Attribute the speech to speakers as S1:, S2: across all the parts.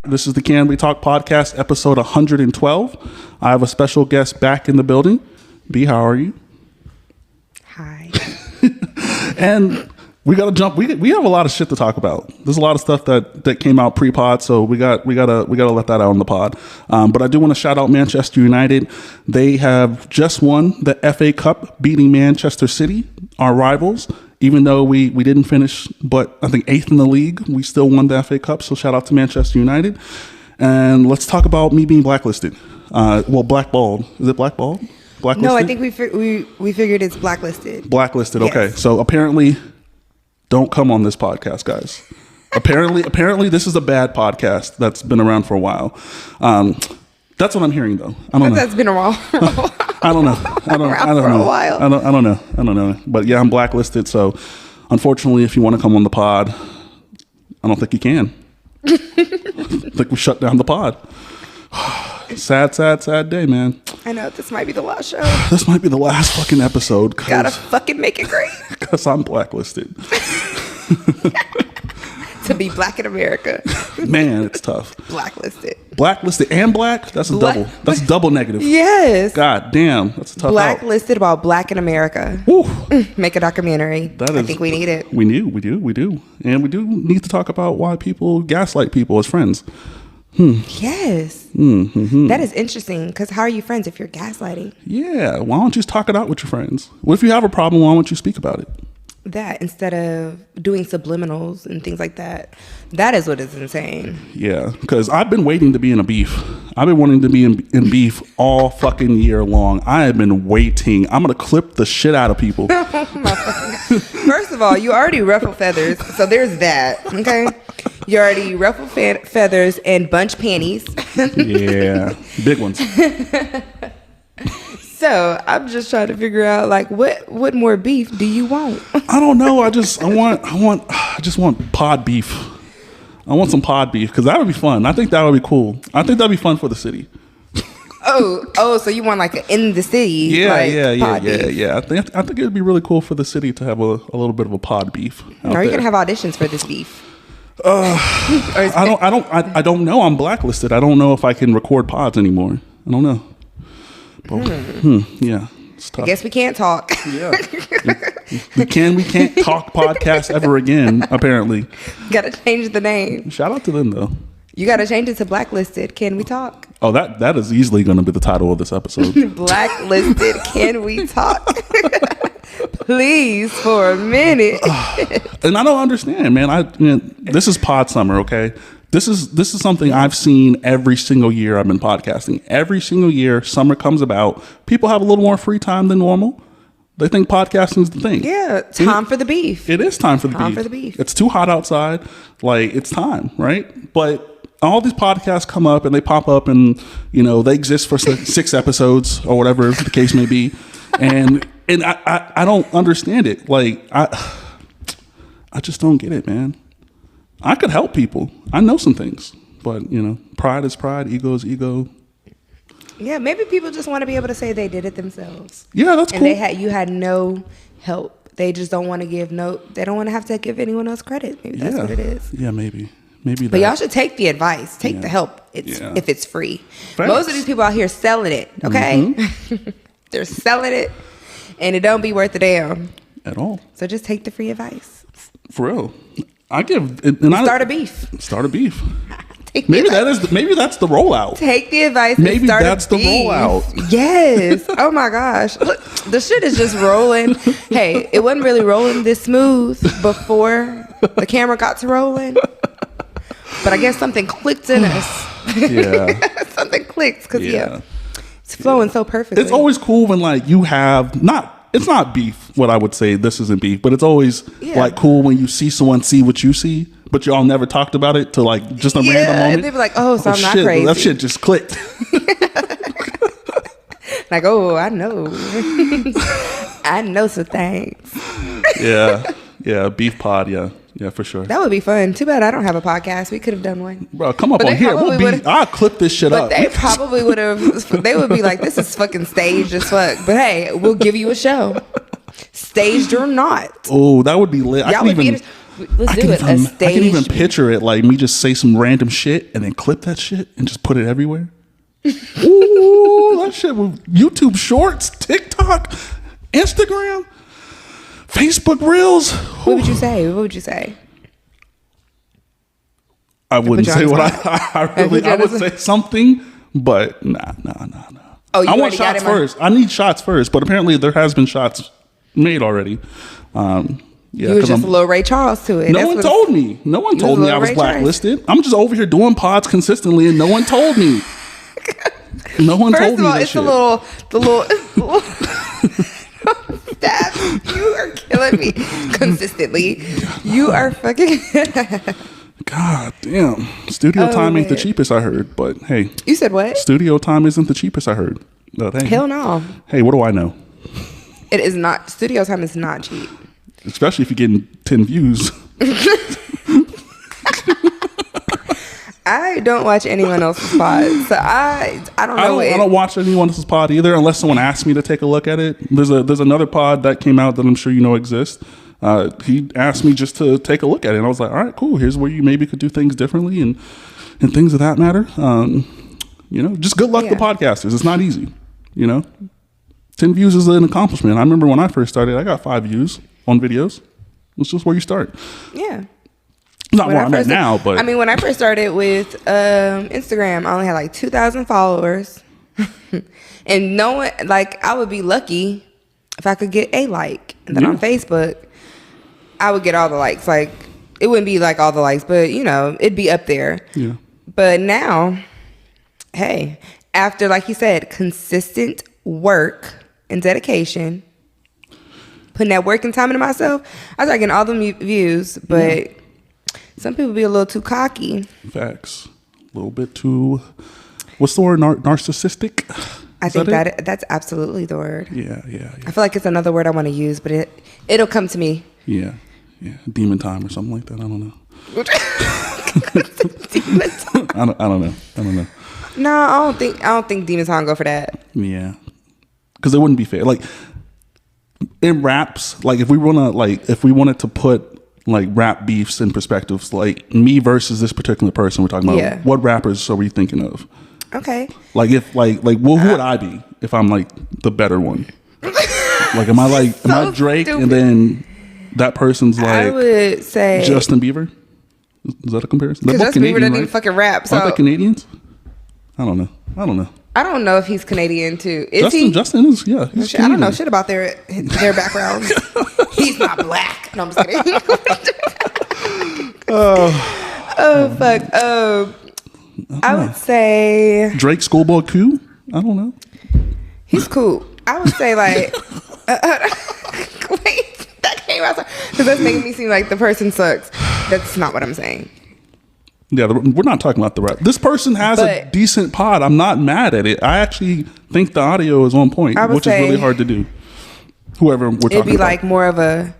S1: This is the Can We Talk podcast, episode 112. I have a special guest back in the building. B, how are you?
S2: Hi.
S1: And we got to jump. We have a lot of shit to talk about. There's a lot of stuff that came out pre-pod, so we gotta let that out on the pod. But I do want to shout out Manchester United. They have just won the FA Cup, beating Manchester City, our rivals. Even though we didn't finish, but I think 8th in the league, we still won the FA Cup. So shout out to Manchester United. And let's talk about me being blacklisted. Blackballed. Is it blackballed? Blacklisted?
S2: No, I think we figured it's blacklisted.
S1: Blacklisted.
S2: Yes.
S1: Okay. So apparently, don't come on this podcast, guys. apparently, this is a bad podcast that's been around for a while. That's what I'm hearing, though. I don't know.
S2: That's been a while.
S1: I don't know. I don't know. But yeah, I'm blacklisted. So unfortunately, if you want to come on the pod, I don't think you can. I think we shut down the pod. Sad day, man.
S2: I know. This might be the last show.
S1: This might be the last fucking episode.
S2: Gotta fucking make it great.
S1: Because I'm blacklisted.
S2: To be black in America.
S1: Man, it's tough.
S2: Blacklisted
S1: and black? That's a double. That's double negative.
S2: Yes.
S1: God damn. That's a tough
S2: Blacklisted about black in America.
S1: Woo.
S2: Make a documentary. I think we need it.
S1: We do. And we do need to talk about why people gaslight people as friends.
S2: Yes.
S1: Mm-hmm.
S2: That is interesting, because how are you friends if you're gaslighting?
S1: Yeah. Why don't you just talk it out with your friends? What if you have a problem? Why don't you speak about it?
S2: That instead of doing subliminals and things like that. That is what is insane.
S1: Yeah, because I've been waiting to be in a beef. I've been wanting to be in beef all fucking year long. I have been waiting. I'm going to clip the shit out of people.
S2: First of all, you already ruffle feathers, so there's that, okay? You already ruffle feathers and bunch panties.
S1: Yeah, big ones.
S2: So I'm just trying to figure out, like, what more beef do you want?
S1: I don't know. I just want pod beef. I want some pod beef because that would be fun. I think that would be cool. I think that'd be fun for the city.
S2: Oh, so you want like in the city?
S1: Yeah,
S2: like,
S1: yeah. I think it'd be really cool for the city to have a little bit of a pod beef.
S2: Are you gonna have auditions for this beef?
S1: I don't know. I'm blacklisted. I don't know if I can record pods anymore. I don't know. Yeah, it's tough.
S2: I guess we can't talk.
S1: Yeah, we can't talk podcast ever again. Apparently,
S2: gotta change the name.
S1: Shout out to them though.
S2: You gotta change it to blacklisted. Can we talk?
S1: Oh, that is easily going to be the title of this episode.
S2: Blacklisted. Can we talk? Please, for a minute.
S1: And I don't understand, man. This is pod summer, okay? This is something I've seen every single year I've been podcasting. Every single year, summer comes about. People have a little more free time than normal. They think podcasting is the thing.
S2: Yeah, time for the beef.
S1: It is time for the beef. It's too hot outside. Like, it's time, right? But all these podcasts come up and they pop up and, they exist for 6 episodes or whatever the case may be. And I don't understand it. Like, I just don't get it, man. I could help people. I know some things, but pride is pride, ego is ego.
S2: Yeah, maybe people just want to be able to say they did it themselves.
S1: Yeah, that's cool.
S2: And you had no help. They just don't want to they don't want to have to give anyone else credit. Maybe that's what it is.
S1: Yeah, maybe that.
S2: But y'all should take the advice, take the help. If it's free.
S1: Facts.
S2: Most of these people out here selling it, okay? Mm-hmm. They're selling it, and it don't be worth a damn
S1: at all.
S2: So just take the free advice.
S1: For real.
S2: Start a beef.
S1: Maybe that's the rollout.
S2: Take the advice.
S1: Maybe that's the rollout.
S2: Yes. Oh my gosh. Look, the shit is just rolling. Hey, it wasn't really rolling this smooth before the camera got to rolling. But I guess something clicked in us.
S1: Yeah.
S2: Something clicked because it's flowing so perfectly.
S1: It's always cool when you have it's not beef, what I would say. This isn't beef, but it's always cool when you see someone see what you see, but y'all never talked about it to just a random moment.
S2: And they'd be like, oh, so I'm not crazy.
S1: That shit just clicked.
S2: Like, oh, I know. I know some things.
S1: Yeah, beef pod, yeah, for sure.
S2: That would be fun. Too bad I don't have a podcast. We could have done one.
S1: Bro, come up on here. I'll clip this shit up.
S2: But they probably would have. They would be like, "This is fucking staged as fuck." But hey, we'll give you a show, staged or not.
S1: Oh, that would be lit.
S2: Let's do it. A stage.
S1: I can even picture it, like me just say some random shit and then clip that shit and just put it everywhere. Ooh, that shit with YouTube Shorts, TikTok, Instagram, Facebook Reels.
S2: What would you say? What would you say?
S1: I wouldn't say what I would say something, but nah.
S2: Oh, you
S1: I want
S2: already got
S1: shots
S2: it, man.
S1: first. I need shots first, but apparently there has been shots made already. Yeah,
S2: You was
S1: 'cause
S2: just a little Ray Charles to it.
S1: no one told me. No one told me I was
S2: Ray Charles.
S1: blacklisted. I'm just over here doing pods consistently, and no one told me. No one
S2: First
S1: told
S2: of
S1: me
S2: all,
S1: that
S2: it's
S1: shit.
S2: the little Steph, you are killing me consistently. You are fucking.
S1: God damn. Studio time ain't the
S2: man.
S1: cheapest, I heard. But hey,
S2: You said what?
S1: studio time isn't the cheapest, I heard. But hey,
S2: Hell no.
S1: hey, what do I know?
S2: It is not. Studio time is not cheap.
S1: Especially if you're getting 10 views.
S2: I don't watch anyone else's pods, so I don't know.
S1: I don't watch anyone else's pod either unless someone asks me to take a look at it. There's another pod that came out that I'm sure you know exists. He asked me just to take a look at it, and I was like, all right, cool. Here's where you maybe could do things differently and things of that matter. Just good luck to podcasters. It's not easy, 10 views is an accomplishment. I remember when I first started, I got 5 views on videos. It's just where you start.
S2: Yeah.
S1: Not where I'm at now, but
S2: I mean, when I first started with Instagram, I only had like 2,000 followers, and no one, like, I would be lucky if I could get a like, and then on Facebook, I would get all the likes. Like, it wouldn't be like all the likes, but it'd be up there.
S1: Yeah.
S2: But now, hey, after, like you said, consistent work and dedication, putting that work and time into myself, I started getting all the views, but some people be a little too cocky.
S1: Facts. A little bit too, what's the word? Narcissistic?
S2: I think that's absolutely the word.
S1: Yeah.
S2: I feel like it's another word I want to use, but it'll come to me.
S1: Yeah. Demon time or something like that. I don't know.
S2: Demon time.
S1: I don't know.
S2: No, I don't think demon time go for that.
S1: Yeah. Because it wouldn't be fair. Like, in raps, like if we wanted to put like rap beefs in perspectives, like me versus this particular person we're talking about, what rappers are we thinking of?
S2: Okay.
S1: Like if who would I be if I'm like the better one? Like am I Drake
S2: stupid.
S1: and then that person's like
S2: I would say
S1: Justin Bieber? Is that a comparison? They're
S2: because
S1: both
S2: Justin Bieber
S1: Canadian,
S2: doesn't even
S1: right?
S2: fucking rap. So
S1: Aren't they Canadians? I don't know.
S2: I don't know if he's Canadian too. Is he?
S1: Justin is, yeah. He's
S2: I don't know
S1: Canadian.
S2: shit about their backgrounds. He's not black. No, I'm just kidding. Oh fuck. I would say
S1: Drake Schoolboy Q? I don't know.
S2: he's cool. I would say like wait, that came out because that's making me seem like the person sucks. That's not what I'm saying.
S1: Yeah, we're not talking about the rap. This person has a decent pod. I'm not mad at it. I actually think the audio is on point, which is really hard to do. Whoever we're talking about.
S2: It'd be like more of a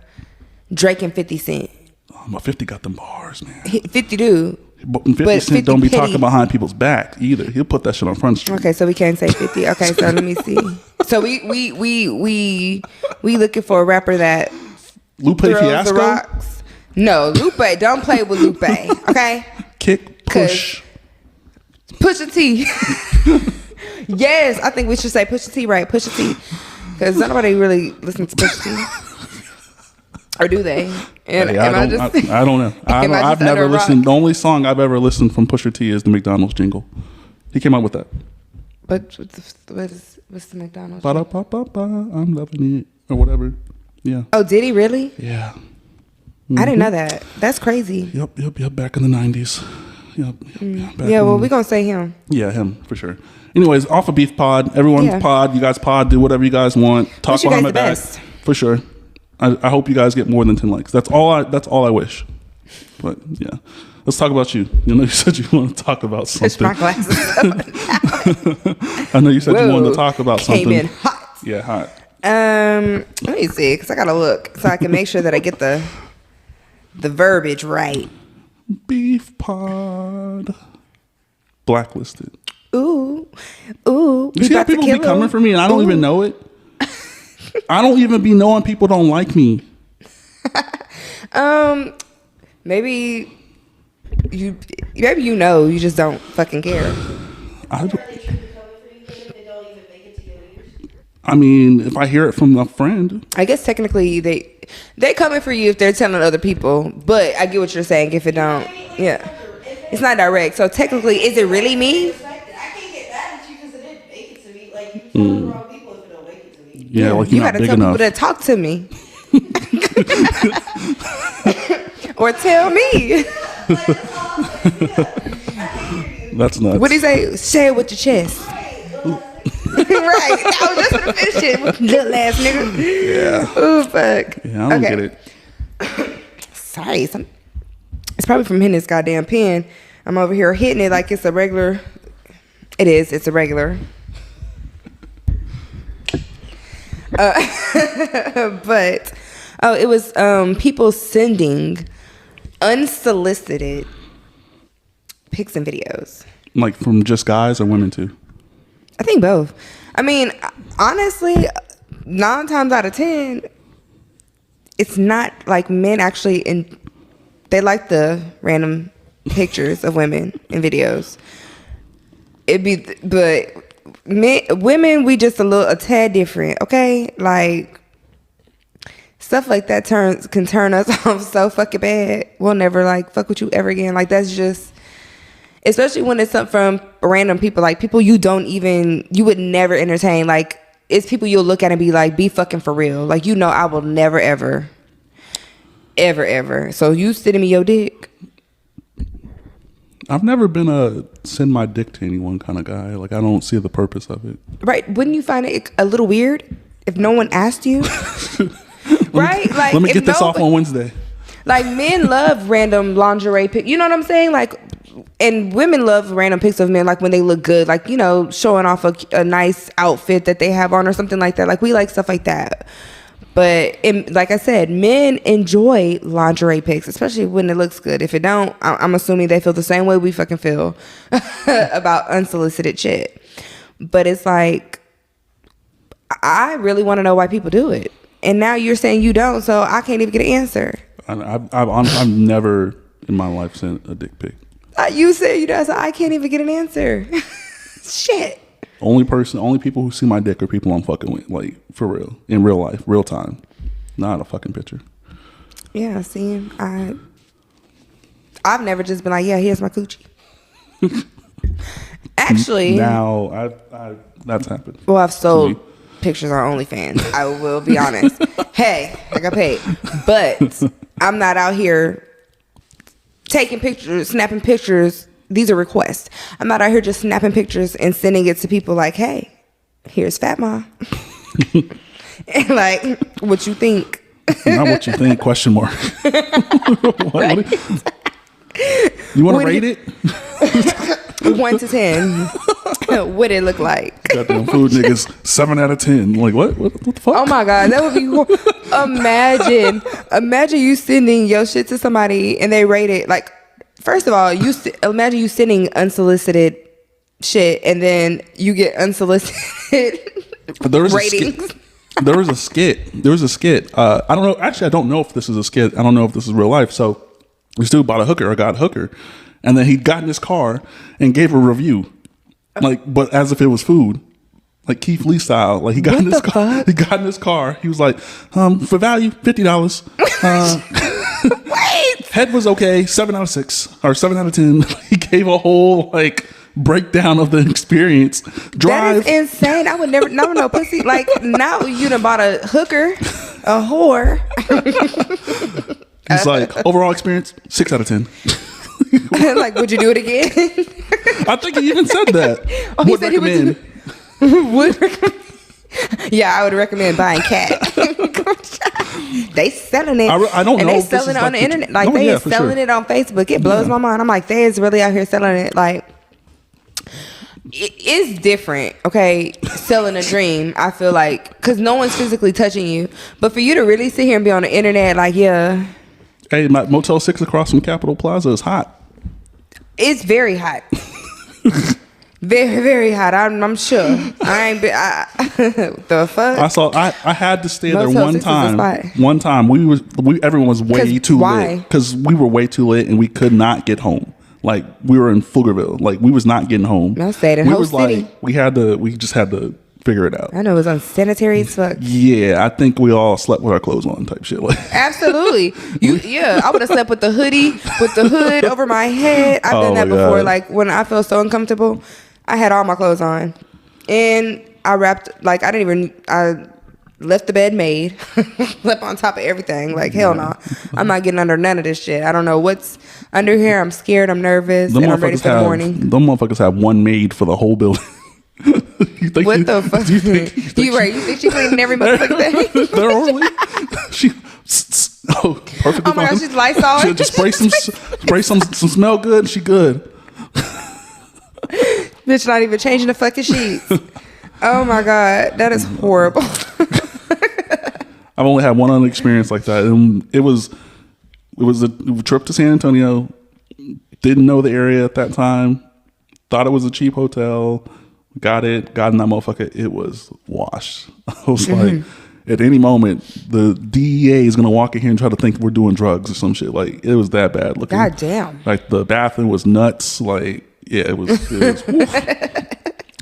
S2: Drake and 50 Cent.
S1: Oh, 50 got them bars, man.
S2: 50 do.
S1: But 50 Cent don't be talking behind people's back either. He'll put that shit on Front Street.
S2: Okay, so we can't say 50. Okay, so let me see. So we looking for a rapper that
S1: Lupe
S2: throws
S1: Fiasco?
S2: the rocks. No, Lupe. Don't play with Lupe. Okay.
S1: Kick, push.
S2: Pusha T. Yes, I think we should say Pusha T, right? Pusha T. Because nobody really listens to Pusha T. Or do they? And
S1: Hey, I don't know. I've never listened. The only song I've ever listened from Pusha T is the McDonald's jingle. He came out with that.
S2: But what's the McDonald's?
S1: Ba-da-ba-ba-ba, I'm loving it. Or whatever. Yeah.
S2: Oh, did he really?
S1: Yeah.
S2: I didn't know that. That's crazy.
S1: Yep. Back in the 90s. Yep.
S2: Yeah, well, we're going to say him.
S1: Yeah, him, for sure. Anyways, off of Beef Pod. Everyone's pod. You guys pod. Do whatever you guys want. Talk behind my back. For sure. I hope you guys get more than 10 likes. That's all I wish. But, yeah. Let's talk about you. You said you want to talk about something.
S2: Push my glasses up.
S1: I know you said you wanted to talk about something.
S2: Came in hot.
S1: Yeah, hot.
S2: Let me see, because I got to look so I can make sure that I get the verbiage right.
S1: Beef Pod. Blacklisted.
S2: Ooh.
S1: You see how people be coming for me and I don't even know it? I don't even be knowing people don't like me.
S2: Maybe you know, you just don't fucking care.
S1: I mean, if I hear it from a friend,
S2: I guess technically they coming for you if they're telling other people, but I get what you're saying. If it don't, yeah, it's not direct. So technically, is it really me?
S3: I can't get mad at you because it didn't make it to me. Like, you tell the wrong people if it don't make it to me.
S1: yeah, like
S2: You
S1: you're not
S2: gotta
S1: big
S2: tell
S1: enough.
S2: people to talk to me. Or tell me.
S1: That's nuts.
S2: What do you say? Say it with your chest. Right. I was just gonna finish it. Little ass nigga.
S1: Yeah.
S2: Oh fuck.
S1: Yeah, I don't get it.
S2: Sorry. It's probably from hitting this goddamn pen. I'm over here hitting it like it's a regular. It is. It's a regular. But it was people sending unsolicited pics and videos.
S1: Like from just guys or women too?
S2: I think both. I mean, honestly, 9 times out of 10, it's not like men actually they like the random pictures of women in videos. But women, we just a tad different, okay? Like stuff like that can turn us off so fucking bad. We'll never like fuck with you ever again. Like that's just. Especially when it's something from random people, like people you would never entertain. Like it's people you'll look at and be like, be fucking for real. Like, you know, I will never, ever, ever, ever. So you sending me your dick.
S1: I've never been a send my dick to anyone kind of guy. Like I don't see the purpose of it.
S2: Right. Wouldn't you find it a little weird if no one asked you? Right? Like,
S1: let me get this off on Wednesday.
S2: Like men love random lingerie pics. You know what I'm saying? Like, and women love random pics of men, like when they look good, like, you know, showing off a nice outfit that they have on or something like that. Like we like stuff like that. But like I said, men enjoy lingerie pics, especially when it looks good. If it don't, I'm assuming they feel the same way we fucking feel about unsolicited shit. But it's like, I really want to know why people do it. And now you're saying you don't, so I can't even get an answer.
S1: I've never in my life sent a dick pic.
S2: You said you don't, so I can't even get an answer. Shit.
S1: Only people who see my dick are people I'm fucking with, like for real, in real life, real time, not a fucking picture.
S2: Yeah, see, I've never just been like, yeah, here's my coochie. Actually,
S1: now that's happened.
S2: Well, I've sold pictures on OnlyFans. I will be honest. Hey, I got paid, but I'm not out here taking pictures, snapping pictures. These are requests. I'm not out here just snapping pictures and sending it to people like, hey, here's Fat Ma. And like, what you think?
S1: Not what you think, question mark.
S2: Right.
S1: You want to rate it?
S2: 1 to 10. What it look like?
S1: Goddamn food niggas, 7 out of 10. Like what? What the fuck?
S2: Oh my God, that would be imagine you sending your shit to somebody and they rate it. Like, first of all, imagine you sending unsolicited shit and then you get unsolicited ratings.
S1: There was a skit. I don't know. Actually, I don't know if this is a skit. I don't know if this is real life. So this dude bought a hooker or got a hooker, and then he got in his car and gave a review, like, but as if it was food, like Keith Lee style. Like he got in his car. Fuck? He got in his car. He was like, for value, $50.
S2: Wait.
S1: Head was okay, 7 out of 6 or 7 out of 10. He gave a whole like breakdown of the experience. Drive.
S2: That is insane. I would never. No pussy. Like now you done bought a hooker, a whore.
S1: He's like, overall experience, 6 out of 10.
S2: Like, would you do it again?
S1: I think he even said that.
S2: Oh, he said recommend. Would recommend. Yeah, I would recommend buying cat. They selling it.
S1: I don't
S2: and
S1: know.
S2: They selling it on the internet. Like they is selling it on Facebook. It blows my mind. I'm like, they is really out here selling it. Like it's different. Okay, selling a dream. I feel like because no one's physically touching you, but for you to really sit here and be on the internet, like yeah.
S1: Hey, my Motel 6 across from Capitol Plaza is hot.
S2: It's very hot. Very, very hot. I'm sure. I ain't been. The fuck.
S1: I had to stay there
S2: Motel
S1: one
S2: 6 is the
S1: time.
S2: spot.
S1: One time everyone was way
S2: 'Cause
S1: too
S2: why?
S1: lit because we were way too lit and we could not get home. Like we were in Pflugerville. Like we was not getting home.
S2: I stayed in
S1: we
S2: Hope
S1: was
S2: City.
S1: like we just had to figure it out.
S2: I know it was unsanitary as fuck.
S1: Yeah, I think we all slept with our clothes on type shit. Like
S2: Absolutely. I would have slept with the hoodie, with the hood over my head. I've
S1: Oh
S2: done that
S1: my
S2: before.
S1: God.
S2: Like when I felt so uncomfortable, I had all my clothes on, and I wrapped I left the bed made, slept on top of everything. Like hell no, I'm not getting under none of this shit. I don't know what's under here. I'm scared. I'm nervous, and I'm ready for the morning.
S1: Them motherfuckers have one maid for the whole building. You think
S2: What
S1: she-
S2: the fuck?
S1: You think
S2: You right? You think she cleaning every motherfucking thing?
S1: they're orderly. She perfectly
S2: Oh my
S1: fine.
S2: gosh, she's Lysol.
S1: She'll just spray some smell good. And she good.
S2: Bitch, not even changing the fucking sheets. Oh my god, that is horrible.
S1: I've only had one other experience like that, and it was a trip to San Antonio. Didn't know the area at that time. Thought it was a cheap hotel. Got in that motherfucker. It was washed. I was like, at any moment, the DEA is gonna walk in here and try to think we're doing drugs or some shit. Like it was that bad looking.
S2: God damn.
S1: Like the bathroom was nuts. Like yeah, it was.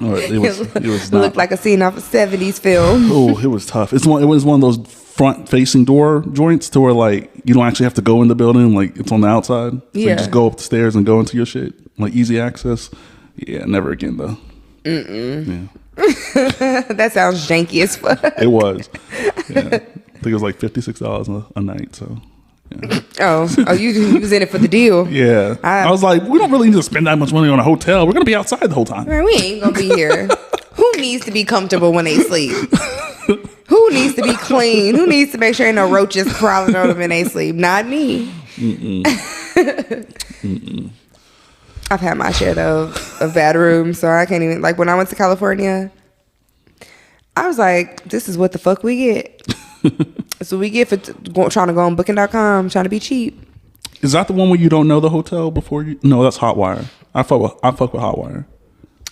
S1: It was
S2: It
S1: not.
S2: looked like a scene off a 70s film.
S1: Oh, it was tough. It was one of those front facing door joints to where like you don't actually have to go in the building. Like it's on the outside. So you
S2: Yeah.
S1: just go up the stairs and go into your shit. Like easy access. Yeah, never again though. Yeah,
S2: That sounds janky as fuck.
S1: it was. Yeah. I think it was like $56 a night. So yeah.
S2: Oh, you was in it for the deal.
S1: Yeah. I was like, we don't really need to spend that much money on a hotel. We're gonna be outside the whole time.
S2: Man, we ain't gonna be here. Who needs to be comfortable when they sleep? Who needs to be clean? Who needs to make sure ain't no roaches crawling on them when they sleep? Not me. I've had my share though of bad rooms, so I can't even. Like when I went to California, I was like, "This is what the fuck we get." So we get for trying to go on Booking.com, trying to be cheap.
S1: Is that the one where you don't know the hotel before you? No, that's Hotwire. I fuck with Hotwire.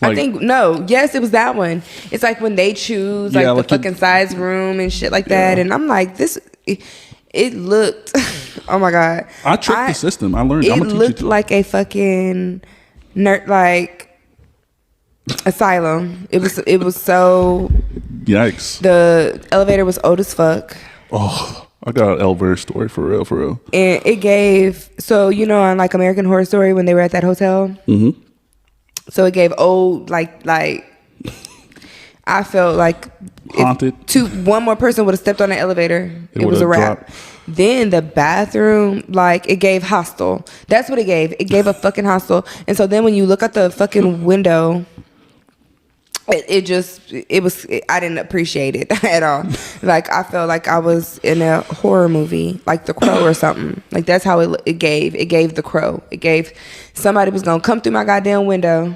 S2: I think no, yes, it was that one. It's like when they choose like
S1: Yeah,
S2: the
S1: like
S2: fucking size room and shit like that, and I'm like, this. It looked. Oh my god!
S1: I tricked the system. I learned.
S2: It
S1: I'm gonna teach
S2: looked
S1: you.
S2: like a fucking nerd, like asylum. It was so.
S1: Yikes.
S2: The elevator was old as fuck.
S1: Oh, I got an elevator story for real, for real.
S2: And it gave, so you know on like American Horror Story when they were at that hotel.
S1: Mm-hmm.
S2: So it gave old like I felt like
S1: Haunted.
S2: One more person would have stepped on the elevator, it was a
S1: would've
S2: wrap.
S1: dropped.
S2: Then the bathroom, like it gave hostel. That's what it gave. It gave a fucking hostel. And so then when you look at the fucking window, it was I didn't appreciate it at all. Like I felt like I was in a horror movie, like The Crow or something. Like that's how it gave The Crow. It gave somebody was gonna come through my goddamn window,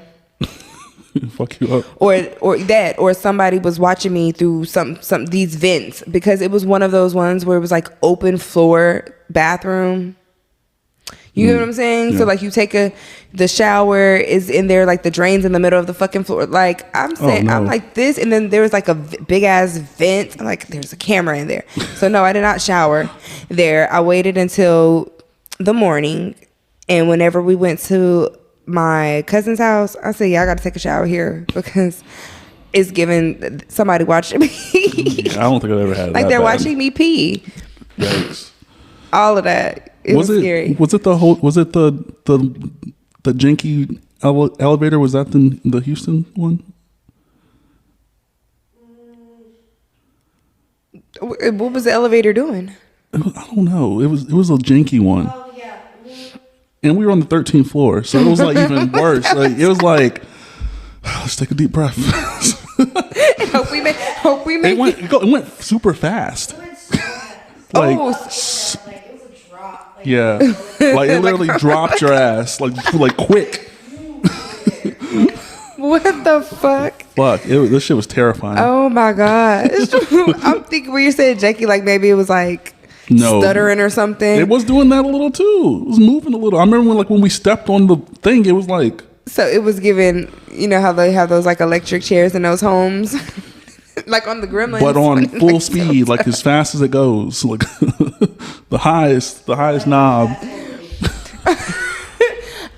S1: Fuck you up.
S2: or somebody was watching me through some these vents, because it was one of those ones where it was like open floor bathroom. You know what I'm saying?
S1: Yeah.
S2: So like you take the shower is in there, like the drain's in the middle of the fucking floor. Like I'm saying,
S1: no.
S2: I'm like this, and then there was like a big ass vent. I'm like, there's a camera in there. So no, I did not shower there. I waited until the morning, and whenever we went to my cousin's house, I said, yeah, I got to take a shower here because it's giving somebody watching me.
S1: I don't think I've ever had
S2: Like
S1: that
S2: they're
S1: bad.
S2: watching me pee.
S1: Yikes.
S2: All of that. It was scary.
S1: Was it the whole? Was it the janky elevator? Was that the Houston one?
S2: What was the elevator doing?
S1: I don't know. It was a janky one.
S3: Oh yeah.
S1: And we were on the 13th floor, so it was like even worse. Like it was like, let's take a deep breath.
S2: Hope we make
S1: It went super fast.
S3: It went so fast.
S1: Like
S2: Oh,
S3: Like it was a drop. Like,
S1: yeah, like it literally dropped your ass like quick.
S2: what the fuck?
S1: Fuck, this shit was terrifying.
S2: Oh my god! I'm thinking when you said janky, like maybe it was like
S1: No.
S2: stuttering or something.
S1: It was doing that a little too. It was moving a little. I remember when we stepped on the thing, it was like
S2: So it was given, you know how they have those like electric chairs in those homes, like on the Gremlins,
S1: but on
S2: when it
S1: full
S2: makes
S1: speed, like as fast as it goes, like the highest knob.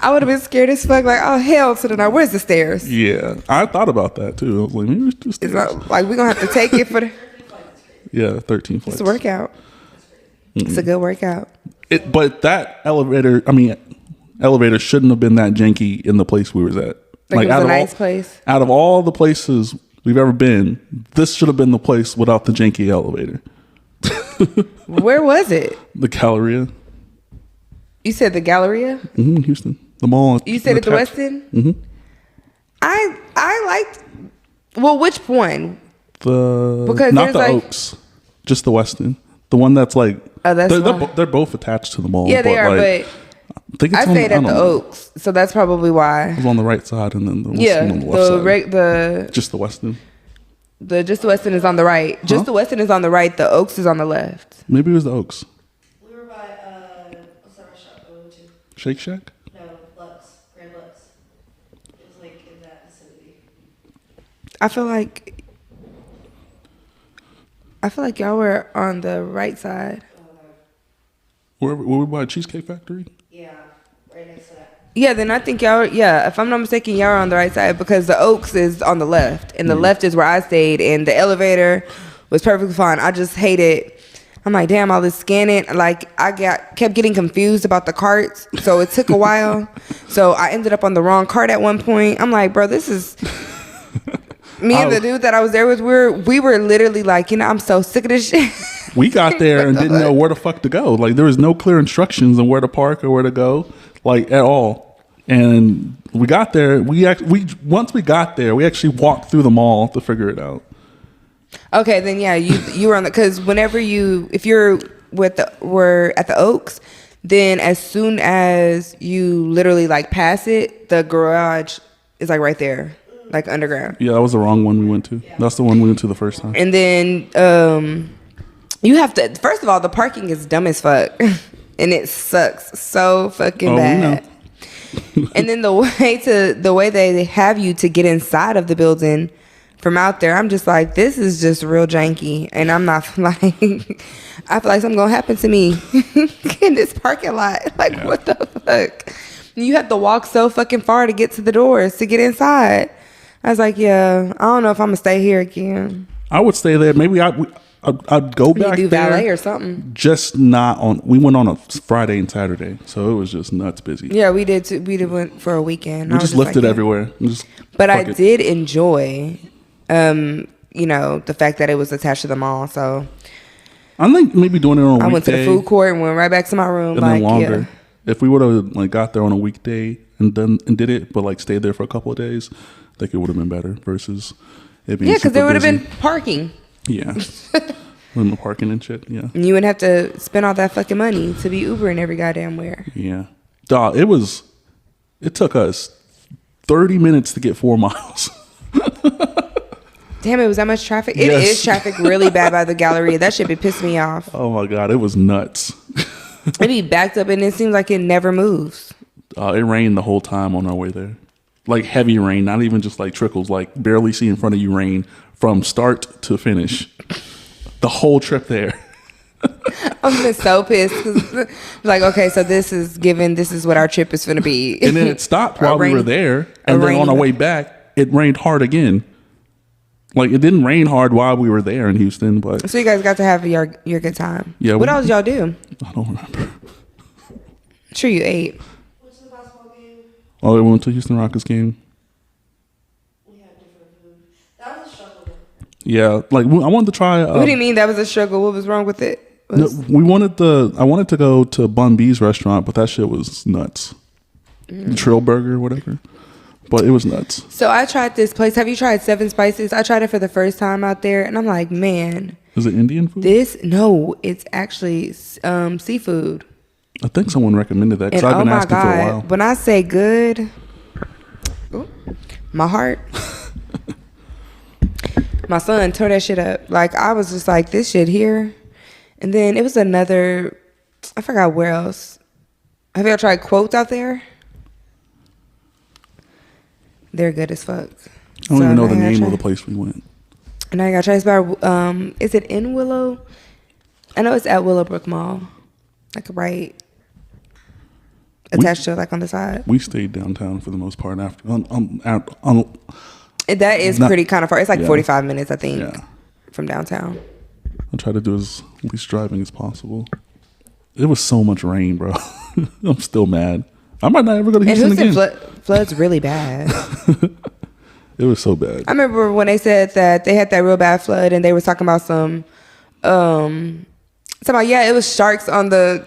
S2: I would have been scared as fuck. Like, oh hell to the no! Where's the stairs?
S1: Yeah, I thought about that too. I was like, maybe it's just
S2: It's not, like we're gonna have to take it for the.
S1: yeah, 13
S2: It's
S1: flights.
S2: a workout. It's a good workout.
S1: But that elevator shouldn't have been that janky in the place we was at.
S2: Like it was
S1: out
S2: a
S1: of
S2: nice
S1: all,
S2: place.
S1: Out of all the places we've ever been, this should have been the place without the janky elevator.
S2: Where was it?
S1: The Galleria,
S2: You said the Galleria.
S1: Houston, the mall.
S2: You said at the
S1: attached-
S2: Westin. I liked. Well, which one? Because
S1: not
S2: there's
S1: the
S2: like-
S1: Oaks, just the Westin, the one that's like.
S2: Oh, that's
S1: they're,
S2: why.
S1: they're both attached to the mall.
S2: Yeah, they are.
S1: like, I think
S2: But
S1: it's
S2: I
S1: on,
S2: stayed at
S1: don't
S2: the
S1: know.
S2: Oaks, so that's probably why.
S1: It was on the right side, and then the Westin
S2: Yeah,
S1: on the left side.
S2: the
S1: Just the Westin.
S2: Just the Westin is on the right. Just the Westin is on the right. The Oaks is on the left.
S1: Maybe it was the Oaks.
S3: We were by, what's that restaurant we went to?
S1: Shake Shack.
S3: No, Lux, Grand Lux. It was like in that vicinity.
S2: I feel like y'all were on the right side.
S1: Were we by Cheesecake Factory?
S3: Yeah, right next to that.
S2: Yeah, then I think y'all. Yeah, if I'm not mistaken, y'all are on the right side because the Oaks is on the left, and the left is where I stayed, and the elevator was perfectly fine. I just hated. I'm like, damn, all this scanning. Like, kept getting confused about the carts, so it took a while. So I ended up on the wrong cart at one point. I'm like, bro, this is. Me and the dude that I was there with, we were literally like, I'm so sick of this shit.
S1: We got there and didn't know where the fuck to go. Like there was no clear instructions on where to park or where to go, like at all. And we got there. Once we got there, we actually walked through the mall to figure it out.
S2: Okay, then yeah, you were on the, because if we're at the Oaks, then as soon as you literally like pass it, the garage is like right there, like underground.
S1: Yeah, that was the wrong one we went to. That's the one we went to the first time.
S2: And then you have to, first of all, the parking is dumb as fuck, and it sucks so fucking bad. And then the way they have you to get inside of the building from out there, I'm just like, this is just real janky, and I'm not like, I feel like something gonna happen to me in this parking lot. Like, what the fuck? You have to walk so fucking far to get to the doors to get inside. I was like, yeah, I don't know if I'm gonna stay here again.
S1: I would stay there. Maybe I'd go back
S2: do
S1: there.
S2: valet or something.
S1: Just not on. We went on a Friday and Saturday, so it was just nuts busy.
S2: Yeah, we did too. We went for a weekend.
S1: We
S2: I was
S1: just lifted
S2: like, yeah.
S1: everywhere.
S2: But I did enjoy, the fact that it was attached to the mall. So
S1: I think maybe doing it on a weekday.
S2: I went to the food court and went right back to my room.
S1: And then longer. Yeah. If we would have got there on a weekday and did it, but stayed there for a couple of days, I think it would have been better versus it being
S2: because there would have
S1: busy.
S2: been parking.
S1: Yeah. When the parking and shit, yeah.
S2: And you wouldn't have to spend all that fucking money to be Ubering every goddamn where.
S1: Yeah. Dog, it took us 30 minutes to get 4 miles.
S2: Damn, it was that much traffic? It
S1: Yes.
S2: is traffic really bad by the Galleria. That shit be pissing me off.
S1: Oh my God, it was nuts.
S2: It be backed up and it seems like it never moves.
S1: It rained the whole time on our way there. Like heavy rain, not even just like trickles, like barely see in front of you rain from start to finish. The whole trip there.
S2: I'm just so pissed. 'Cause, like, okay, so this is what our trip is going to be.
S1: And then it stopped while we were there. And then on our way back, it rained hard again. Like it didn't rain hard while we were there in Houston, but
S2: So you guys got to have your good time.
S1: Yeah,
S2: What
S1: we-
S2: else y'all do?
S1: I don't remember.
S2: Sure you ate.
S3: Went to the basketball game.
S1: Oh, we went to Houston Rockets game.
S3: We had different food. That was a struggle.
S1: Yeah, I wanted to try.
S2: What do you mean that was a struggle? What was wrong with it?
S1: No, I wanted to go to Bun B's restaurant, but that shit was nuts. The Trill Burger, whatever. But it was nuts.
S2: So I tried this place. Have you tried Seven Spices? I tried it for the first time out there, and I'm like, man,
S1: Is it Indian food?
S2: no, it's actually seafood.
S1: I think someone recommended that because
S2: And
S1: I've been
S2: oh my
S1: asking for a
S2: God,
S1: while.
S2: when I say good, ooh, my heart. My son tore that shit up. Like, I was just like, this shit here. And then it was another, I forgot where else. Have y'all tried Quotes out there? They're good as fuck.
S1: I don't even know the name of the place we went.
S2: And I got chased by, is it in Willow? I know it's at Willowbrook Mall. Like right attached to like on the side.
S1: We stayed downtown for the most part after.
S2: That is pretty kind of far. It's like 45 minutes, I think,
S1: Yeah.
S2: from downtown.
S1: I try to do as least driving as possible. It was so much rain, bro. I'm still mad. I might not ever go to Houston
S2: And
S1: again.
S2: flood's really bad.
S1: It was so bad.
S2: I remember when they said that they had that real bad flood and they were talking about it was sharks on the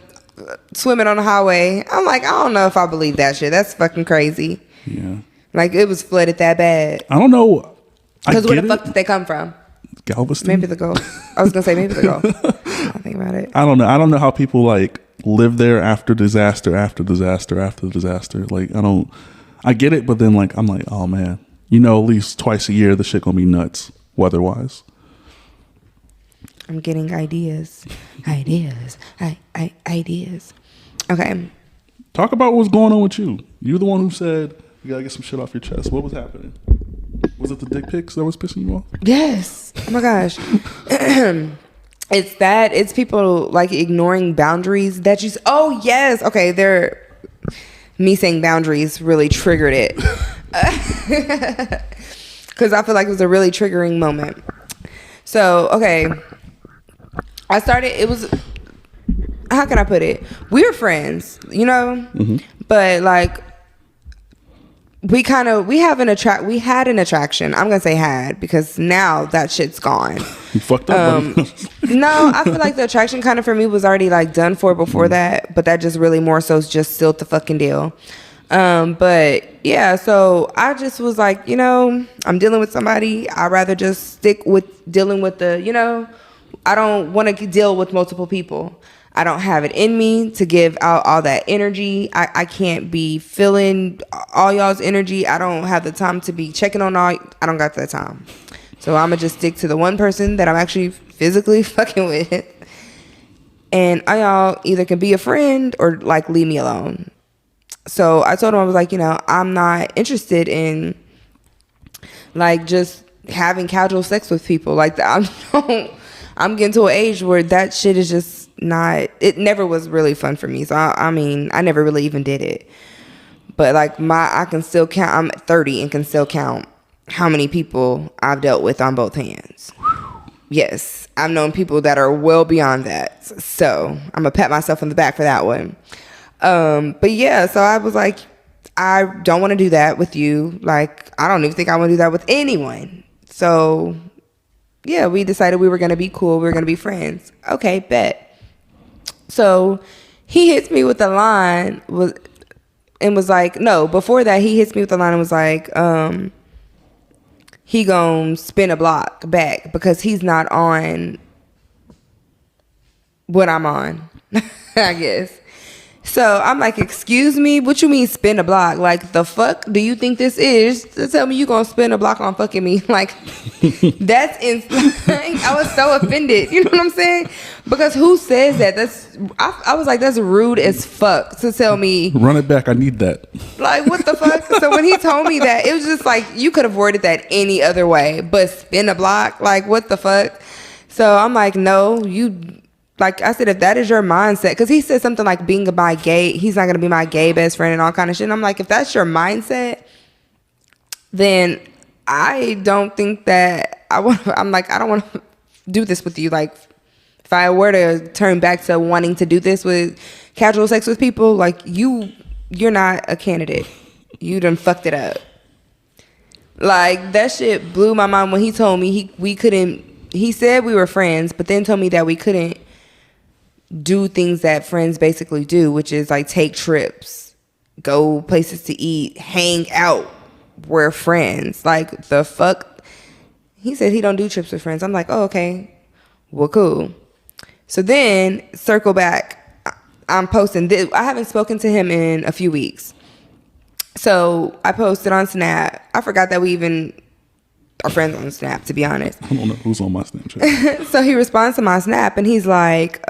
S2: swimming on the highway. I'm like, I don't know if I believe that shit. That's fucking crazy.
S1: Yeah.
S2: Like it was flooded that bad.
S1: I don't know.
S2: Because where the fuck did they come from?
S1: Galveston?
S2: Maybe the Gulf. I was gonna say maybe the Gulf. I think about it.
S1: I don't know. I don't know how people like live there after disaster, after disaster, after disaster. Like I get it, but then like I'm like, oh man, at least twice a year the shit gonna be nuts weather-wise.
S2: I'm getting ideas. Ideas. Okay.
S1: Talk about what's going on with you. You're the one who said you gotta get some shit off your chest. What was happening? Was it the dick pics that was pissing you off?
S2: Yes. Oh my gosh. It's people like ignoring boundaries that you. Oh yes. Okay. Me saying boundaries really triggered it. Because I feel like it was a really triggering moment. So, okay. It was, how can I put it? We were friends,
S1: Mm-hmm.
S2: but like, we had an attraction. I'm going to say had, because now that shit's gone.
S1: You fucked up.
S2: No, I feel like the attraction kind of for me was already like done for before that, but that just really more so just sealed the fucking deal. But yeah, so I just was like, I'm dealing with somebody. I'd rather just stick with dealing with I don't want to deal with multiple people. I don't have it in me to give out all that energy. I can't be feeling all y'all's energy. I don't have the time to be checking on all. I don't got that time. So I'm going to just stick to the one person that I'm actually physically fucking with. And y'all either can be a friend or like leave me alone. So I told him, I was like, I'm not interested in like just having casual sex with people. Like I'm getting to an age where that shit is just not, it never was really fun for me. So I never really even did it. But like I can still count, I'm 30 and can still count how many people I've dealt with on both hands. Yes, I've known people that are well beyond that. So I'm gonna pat myself on the back for that one. But yeah, so I was like, I don't want to do that with you. Like, I don't even think I want to do that with anyone. So yeah, we decided we were going to be cool. We were going to be friends. Okay, bet. So he hits me with the line and was like, no, before that he hits me with the line and was like, he gonna spin a block back because he's not on what I'm on, I guess. So I'm like, excuse me, what you mean spin a block? Like, the fuck do you think this is to tell me you gonna spin a block on fucking me? Like, that's insane. I was so offended. You know what I'm saying? Because who says that? I was like, that's rude as fuck to tell me.
S1: Run it back. I need that. Like,
S2: what the fuck? So when he told me that, it was just like, you could have worded that any other way, but spin a block? Like, what the fuck? So I'm like, no, like I said, if that is your mindset, because he said something like he's not going to be my gay best friend and all kind of shit. And I'm like, if that's your mindset, then I don't think that I don't want to do this with you. Like, if I were to turn back to wanting to do this with casual sex with people, like you're not a candidate. You done fucked it up. Like, that shit blew my mind when he told me he said we were friends, but then told me that we couldn't do things that friends basically do, which is like take trips, go places to eat, hang out. We're friends. Like, the fuck? He said he don't do trips with friends. I'm like, oh, okay. Well, cool. So then, circle back. I'm posting this. I haven't spoken to him in a few weeks. So I posted on Snap. I forgot that we even are friends on Snap, to be honest.
S1: I don't know who's on my Snapchat.
S2: So he responds to my Snap and he's like,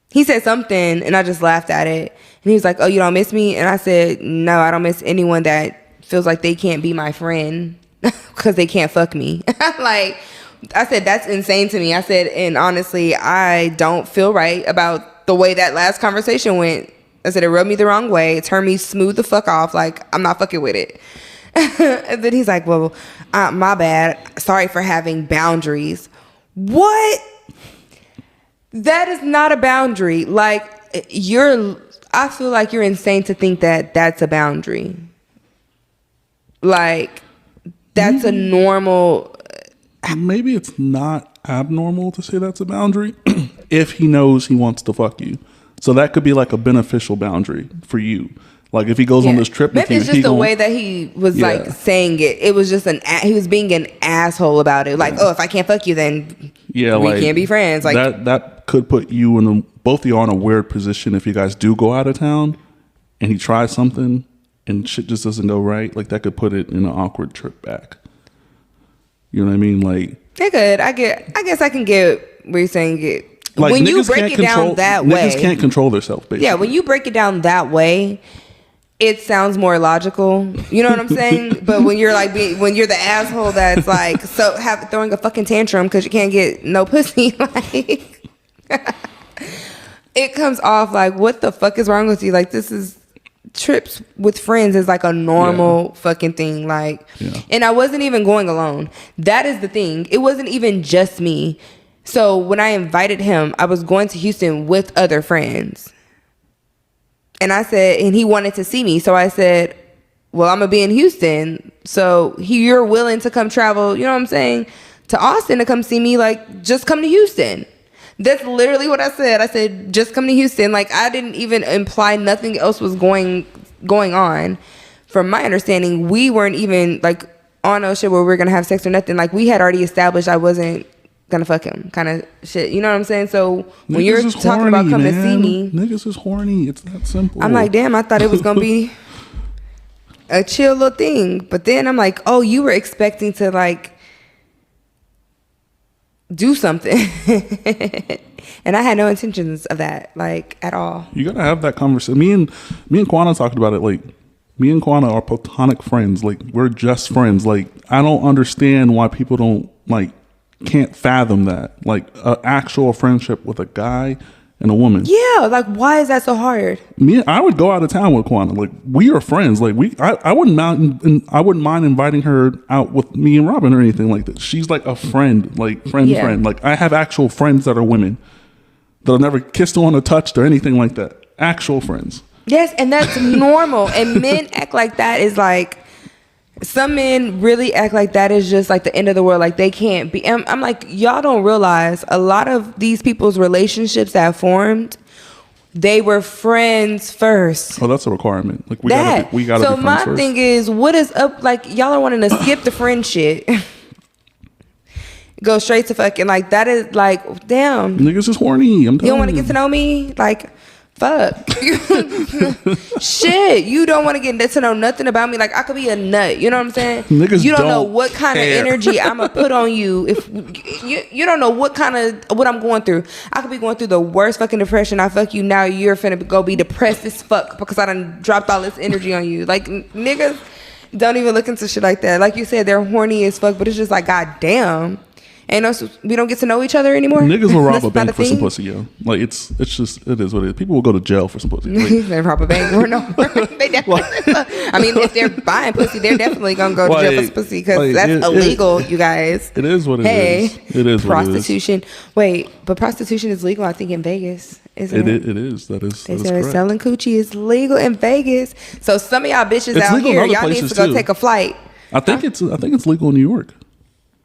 S2: he said something and I just laughed at it. And he was like, oh, you don't miss me? And I said, no, I don't miss anyone that feels like they can't be my friend because they can't fuck me. Like, I said, that's insane to me. I said, and honestly, I don't feel right about the way that last conversation went. I said, it rubbed me the wrong way. It turned me smooth the fuck off. Like, I'm not fucking with it. And then he's like, well, my bad. Sorry for having boundaries. What? That is not a boundary. Like, I feel like you're insane to think that that's a boundary. Like, that's a normal.
S1: Maybe it's not abnormal to say that's a boundary if he knows he wants to fuck you. So that could be like a beneficial boundary for you. Like if he goes on this trip with
S2: maybe
S1: you,
S2: it's just the way that he was like saying it. It was just he was being an asshole about it. Like, oh, if I can't fuck you, then we can't be friends. Like
S1: that could put you in both of you are in a weird position if you guys do go out of town and he tries something and shit just doesn't go right. Like that could put it in an awkward trip back. You know what I mean? Like
S2: it could. I guess I can get where you're saying it.
S1: Like,
S2: when you break it down that way,
S1: niggas can't control themselves. Basically,
S2: yeah. When you break it down that way, it sounds more logical. You know what I'm saying? But when you're like, when you're the asshole that's like, throwing a fucking tantrum because you can't get no pussy, like, it comes off like, what the fuck is wrong with you? Like, this is trips with friends is like a normal fucking thing. Like, and I wasn't even going alone. That is the thing. It wasn't even just me. So when I invited him, I was going to Houston with other friends. And I said, and he wanted to see me. So I said, well, I'm going to be in Houston. So you're willing to come travel, you know what I'm saying, to Austin to come see me? Like, just come to Houston. That's literally what I said. I said, just come to Houston. Like, I didn't even imply nothing else was going on. From my understanding, we weren't even, like, on no shit where we were going to have sex or nothing. Like, we had already established I wasn't gonna fuck him kind of shit. You know what I'm saying? So when you're talking about coming to see me,
S1: niggas is horny. It's that simple.
S2: I'm like, damn, I thought it was gonna be a chill little thing. But then I'm like, oh, you were expecting to like do something. And I had no intentions of that, like, at all.
S1: You gotta have that conversation. Me and Kwana talked about it. Like, me and Kwana are platonic friends. Like, we're just friends. Like, I don't understand why people don't like can't fathom that, like an actual friendship with a guy and a woman.
S2: Yeah, like, why is that so hard?
S1: I would go out of town with Kwana. Like, we are friends. Like, I wouldn't mind inviting her out with me and Robin or anything like that. She's like a friend, like friend. Like, I have actual friends that are women that I've never kissed on or touched or anything like that. Actual friends.
S2: Yes, and that's normal. And men act like that is like, some men really act like that is just like the end of the world. Like, they can't be. I'm like, y'all don't realize a lot of these people's relationships that formed, they were friends first.
S1: Oh, that's a requirement. Like, we gotta be friends first. So my
S2: thing is, what is up? Like, y'all are wanting to skip the friend shit. Go straight to fucking, like, that is like, damn.
S1: Niggas is horny.
S2: You don't want to get to know me? Like, fuck. Shit, you don't want to get to know nothing about me. Like, I could be a nut. You know what I'm saying?
S1: Niggas
S2: you don't know what kind of energy I'm gonna put on you. If you don't know what I'm going through. I could be going through the worst fucking depression. I fuck you now. You're finna go be depressed as fuck because I done dropped all this energy on you. Like, niggas don't even look into shit like that. Like you said, they're horny as fuck, but it's just like, goddamn. And we don't get to know each other anymore.
S1: Niggas will rob a bank for some pussy, yo. Like, it is what it is. People will go to jail for some pussy. Like,
S2: they rob a bank or no? They definitely. I mean, if they're buying pussy, they're definitely gonna go to jail for some pussy because that's illegal, you guys.
S1: It is what it is. It is
S2: prostitution. Wait, but prostitution is legal, I think, in Vegas. Isn't it?
S1: It is. That is.
S2: They said selling coochie is legal in Vegas. So some of y'all bitches out here, y'all need to go take a flight.
S1: I think it's legal in New York,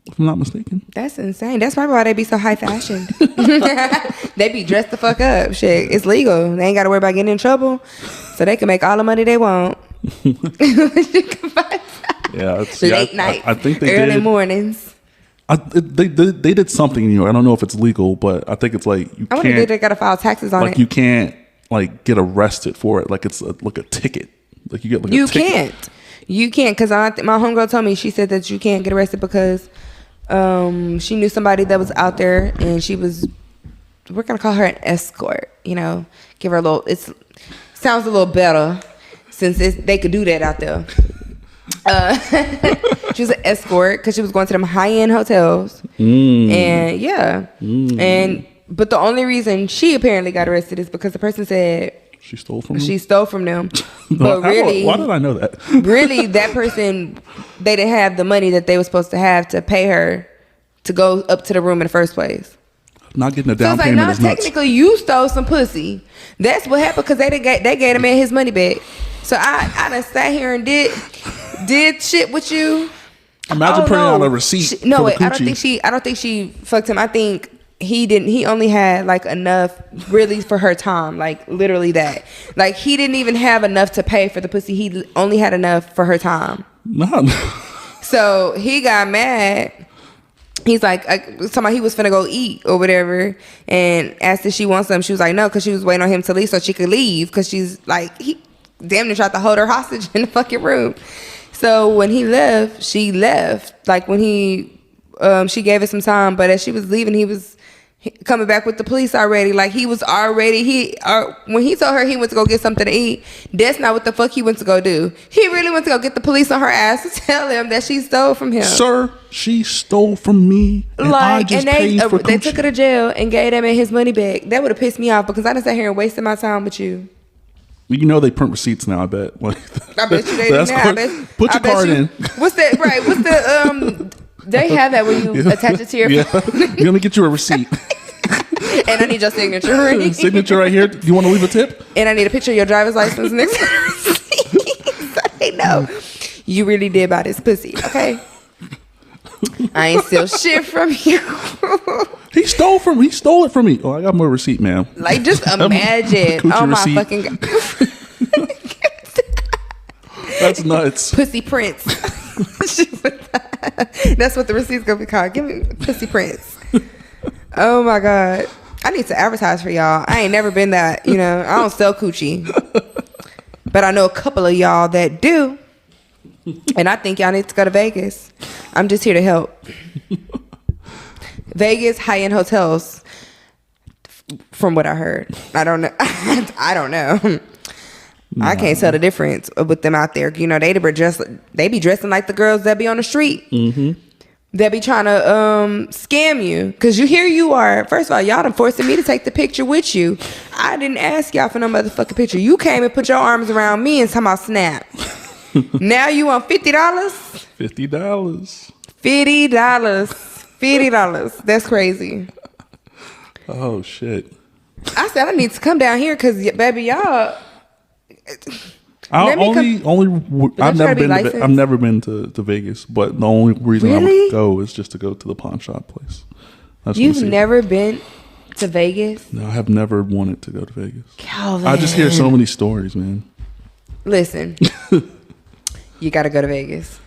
S1: if I'm not mistaken.
S2: That's insane. That's probably why they be so high fashioned. They be dressed the fuck up. Shit, it's legal. They ain't got to worry about getting in trouble, so they can make all the money they want.
S1: Yeah,
S2: late night.
S1: I think they
S2: early mornings.
S1: They did something in New York. I don't know if it's legal, but I think it's like you can't.
S2: I wonder if they got to file taxes on it.
S1: Like, you can't like get arrested for it. Like, it's like a ticket. Like, you get like
S2: a ticket. You can't because my homegirl told me, she said that you can't get arrested because she knew somebody that was out there and we're gonna call her an escort, you know, give her a little, sounds a little better since they could do that out there. She was an escort because she was going to them high-end hotels. And yeah. But the only reason she apparently got arrested is because the person said
S1: She stole from them?
S2: she stole from them. But really,
S1: why did I know that?
S2: really, that person, they didn't have the money that they were supposed to have to pay her to go up to the room in the first place.
S1: Not getting a
S2: So
S1: down
S2: it's like,
S1: payment
S2: no,
S1: is nuts.
S2: technically you stole some pussy. That's what happened because they gave him his money back. So I done sat here and did shit with you.
S1: Imagine printing out a receipt.
S2: No,
S1: for
S2: wait,
S1: the
S2: I don't think she fucked him. I think he only had like enough really for her time, like literally that. Like he didn't even have enough to pay for the pussy. He only had enough for her time.
S1: Not.
S2: So he got mad. He's like, somebody he was finna go eat or whatever, and asked if she wants something. She was like, no, because she was waiting on him to leave so she could leave. Because she's like, he damn near tried to hold her hostage in the fucking room. So when he left, she left. Like when she gave it some time, but as she was leaving, he was coming back with the police already. Like he was already, when he told her he went to go get something to eat, that's not what the fuck he went to go do. He really went to go get the police on her ass to tell them that she stole from him.
S1: Sir, she stole from me, and I just paid for
S2: they
S1: coochie.
S2: took her to jail and gave that man his money back. That would have pissed me off because I done sat here and wasted my time with you.
S1: You know they print receipts now, I bet. Like,
S2: I bet you they
S1: that's
S2: do now.
S1: Put your card in.
S2: What's that? Right. What's the they have that when you attach it to your phone.
S1: Let me get you a receipt.
S2: And I need your signature. Right?
S1: Signature right here. You want to leave a tip?
S2: And I need a picture of your driver's license next to the receipt. I know. You really did buy this pussy, okay? I ain't steal shit from you.
S1: He stole it from me. Oh, I got my receipt, ma'am.
S2: Like, just imagine.
S1: Coochie
S2: Oh, my
S1: receipt.
S2: fucking God.
S1: That's nuts.
S2: Pussy Prince. That's what the receipt's gonna be called. Give me Pussy Prince. Oh my God. I need to advertise for y'all. I ain't never been that, I don't sell coochie. But I know a couple of y'all that do. And I think y'all need to go to Vegas. I'm just here to help. Vegas high-end hotels, from what I heard. I don't know. I don't know. I can't tell the difference with them out there. They be dressing like the girls that be on the street. Mm-hmm. They be trying to scam you. Because here you are. First of all, y'all done forcing me to take the picture with you. I didn't ask y'all for no motherfucking picture. You came and put your arms around me and talking about snap. Now you want $50?
S1: $50.
S2: $50. That's crazy.
S1: Oh shit.
S2: I said I need to come down here because, baby, y'all.
S1: I've never been to Vegas, but the only reason I would go is just to go to the pawn shop place.
S2: You've never been to Vegas?
S1: No, I have never wanted to go to Vegas.
S2: Calvin.
S1: I just hear so many stories, man.
S2: Listen, you got to go to Vegas.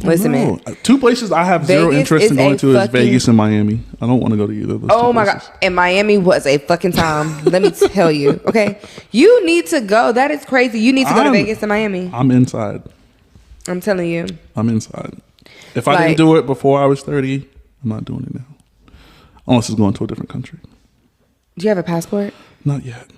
S2: Listen, man.
S1: Two places I have zero interest in going to is Vegas and Miami. I don't want to go to either of those two
S2: my
S1: places.
S2: God. And Miami was a fucking time. Let me tell you. Okay. You need to go. That is crazy. You need to go to Vegas and Miami.
S1: I'm inside.
S2: I'm telling you.
S1: I'm inside. If I didn't do it before I was 30, I'm not doing it now. Unless it's going to a different country.
S2: Do you have a passport?
S1: Not yet.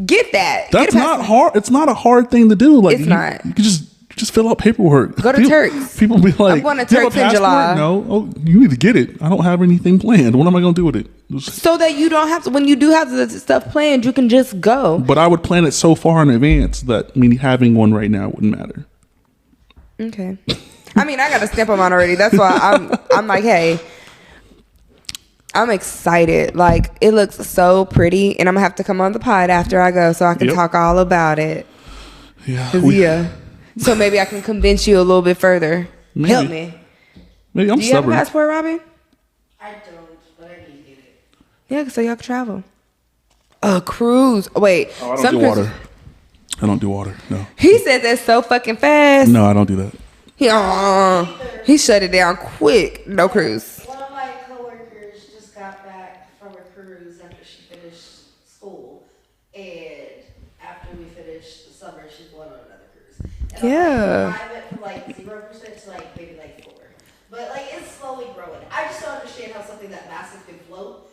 S2: Get that.
S1: That's not hard. It's not a hard thing to do. Like,
S2: it's not.
S1: You can just fill out paperwork.
S2: Go to Turks.
S1: People be like,
S2: I'm going to
S1: "Do you have
S2: Turks
S1: a
S2: in
S1: passport?"
S2: July.
S1: No. Oh, you need to get it. I don't have anything planned. What am I going to do with it?
S2: So that you don't have to, when you do have the stuff planned, you can just go.
S1: But I would plan it so far in advance that having one right now wouldn't matter.
S2: Okay. I mean, I got a stamp on mine already. That's why I'm like, hey, I'm excited. Like, it looks so pretty, and I'm gonna have to come on the pod after I go so I can talk all about it.
S1: Yeah.
S2: So maybe I can convince you a little bit further.
S1: Maybe.
S2: Help me.
S1: Maybe I'm
S2: Do you
S1: stubborn.
S2: have a passport, Robin?
S3: I don't, but I need to get it.
S2: Yeah, so y'all can travel. A cruise. Wait.
S1: I don't do water. I don't do water. No.
S2: He said that so fucking fast.
S1: No, I don't do that.
S2: He shut it down quick. No cruise.
S3: One of my coworkers just got back from a cruise after she finished school, and after we finished the summer, she's going on another cruise. And
S2: Yeah.
S3: I went from like 0% to like maybe like 4, but like it's slowly growing. I just don't understand how something that massive can float.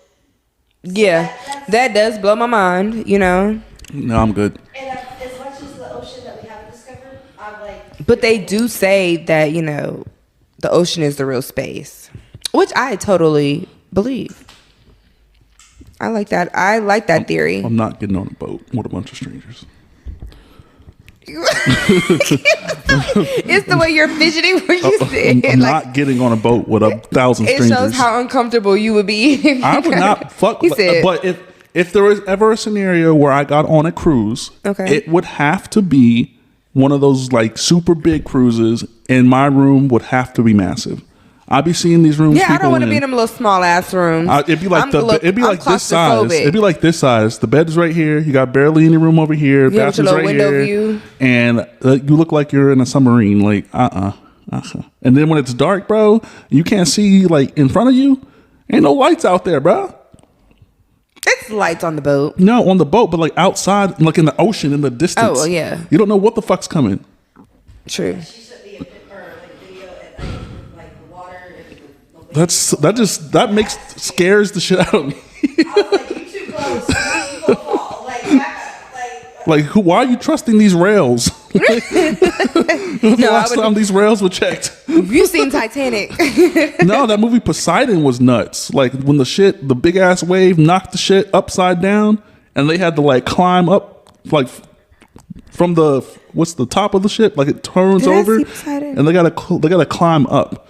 S2: Yeah, that does blow my mind.
S1: No, I'm good.
S3: And as much as the ocean that we haven't discovered, I'm like,
S2: But they do say that, you know, the ocean is the real space, which I totally believe. I like that. I like that theory.
S1: I'm not getting on a boat with a bunch of strangers.
S2: It's the way you're fidgeting when you say it.
S1: I'm not getting on a boat with 1,000 strangers.
S2: It shows how uncomfortable you would be.
S1: I would not fuck.
S2: He said,
S1: but if there was ever a scenario where I got on a cruise,
S2: okay,
S1: it would have to be one of those like super big cruises, and my room would have to be massive. I'd be seeing these rooms.
S2: Yeah, I don't want to be in them little small ass rooms.
S1: It'd be like it'd be
S2: I'm
S1: like this size.
S2: claustrophobic.
S1: It'd be like this size. The bed's right here. You got barely any room over here.
S2: You have
S1: Bathroom's
S2: your little
S1: right
S2: window
S1: here,
S2: view.
S1: and you look like you're in a submarine. Like And then when it's dark, bro, you can't see like in front of you. Ain't no lights out there, bro.
S2: It's lights on the boat.
S1: No, on the boat, but like outside, like in the ocean, in the distance.
S2: Oh, well, yeah.
S1: You don't know what the fuck's coming.
S2: True.
S3: She sent me a video at night with like the water and
S1: Scares the shit out of me.
S3: I was like, you too close. You gonna fall. Like, back up.
S1: Like, why are you trusting these rails?
S2: No,
S1: Last time these rails were checked.
S2: You've seen Titanic.
S1: No, that movie Poseidon was nuts. Like when the big ass wave knocked the shit upside down, and they had to like climb up, like from what's the top of the ship, like it turns
S2: Did I
S1: over,
S2: see Poseidon?
S1: and they gotta climb up.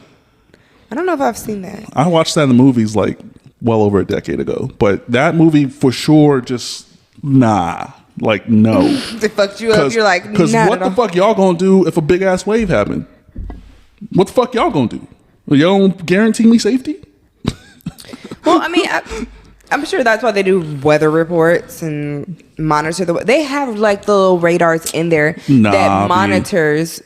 S2: I don't know if I've seen that.
S1: I watched that in the movies like well over a decade ago, but that movie for sure just no.
S2: They fucked you up. You're like,
S1: because what the fuck y'all gonna do if a big ass wave happened? What the fuck y'all gonna do? Y'all don't guarantee me safety?
S2: Well, I mean, I'm sure that's why they do weather reports and monitor they have like the little radars in there that monitors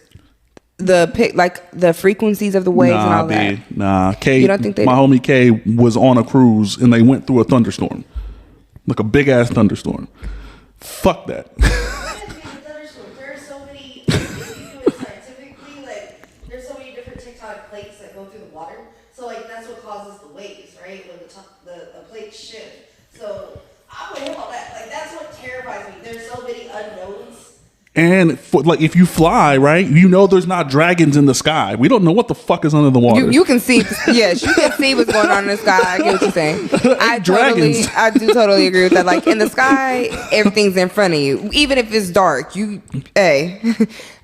S2: the frequencies of the waves and all that.
S1: Nah, Kay,
S2: you don't think
S1: my homie Kay was on a cruise and they went through a thunderstorm, like a big ass thunderstorm. Fuck that.
S3: There are so many, if you do it scientifically, like, there's so many different tectonic plates that go through the water. So, like, that's what causes the waves, right? When the plates shift. So, I'm with him on that. Like, that's what terrifies me. There's so many unknowns.
S1: And if you fly, right, you know there's not dragons in the sky. We don't know what the fuck is under the water.
S2: You can see, yes, you can see what's going on in the sky. I get what you're saying. I do totally agree with that. Like in the sky, everything's in front of you. Even if it's dark, I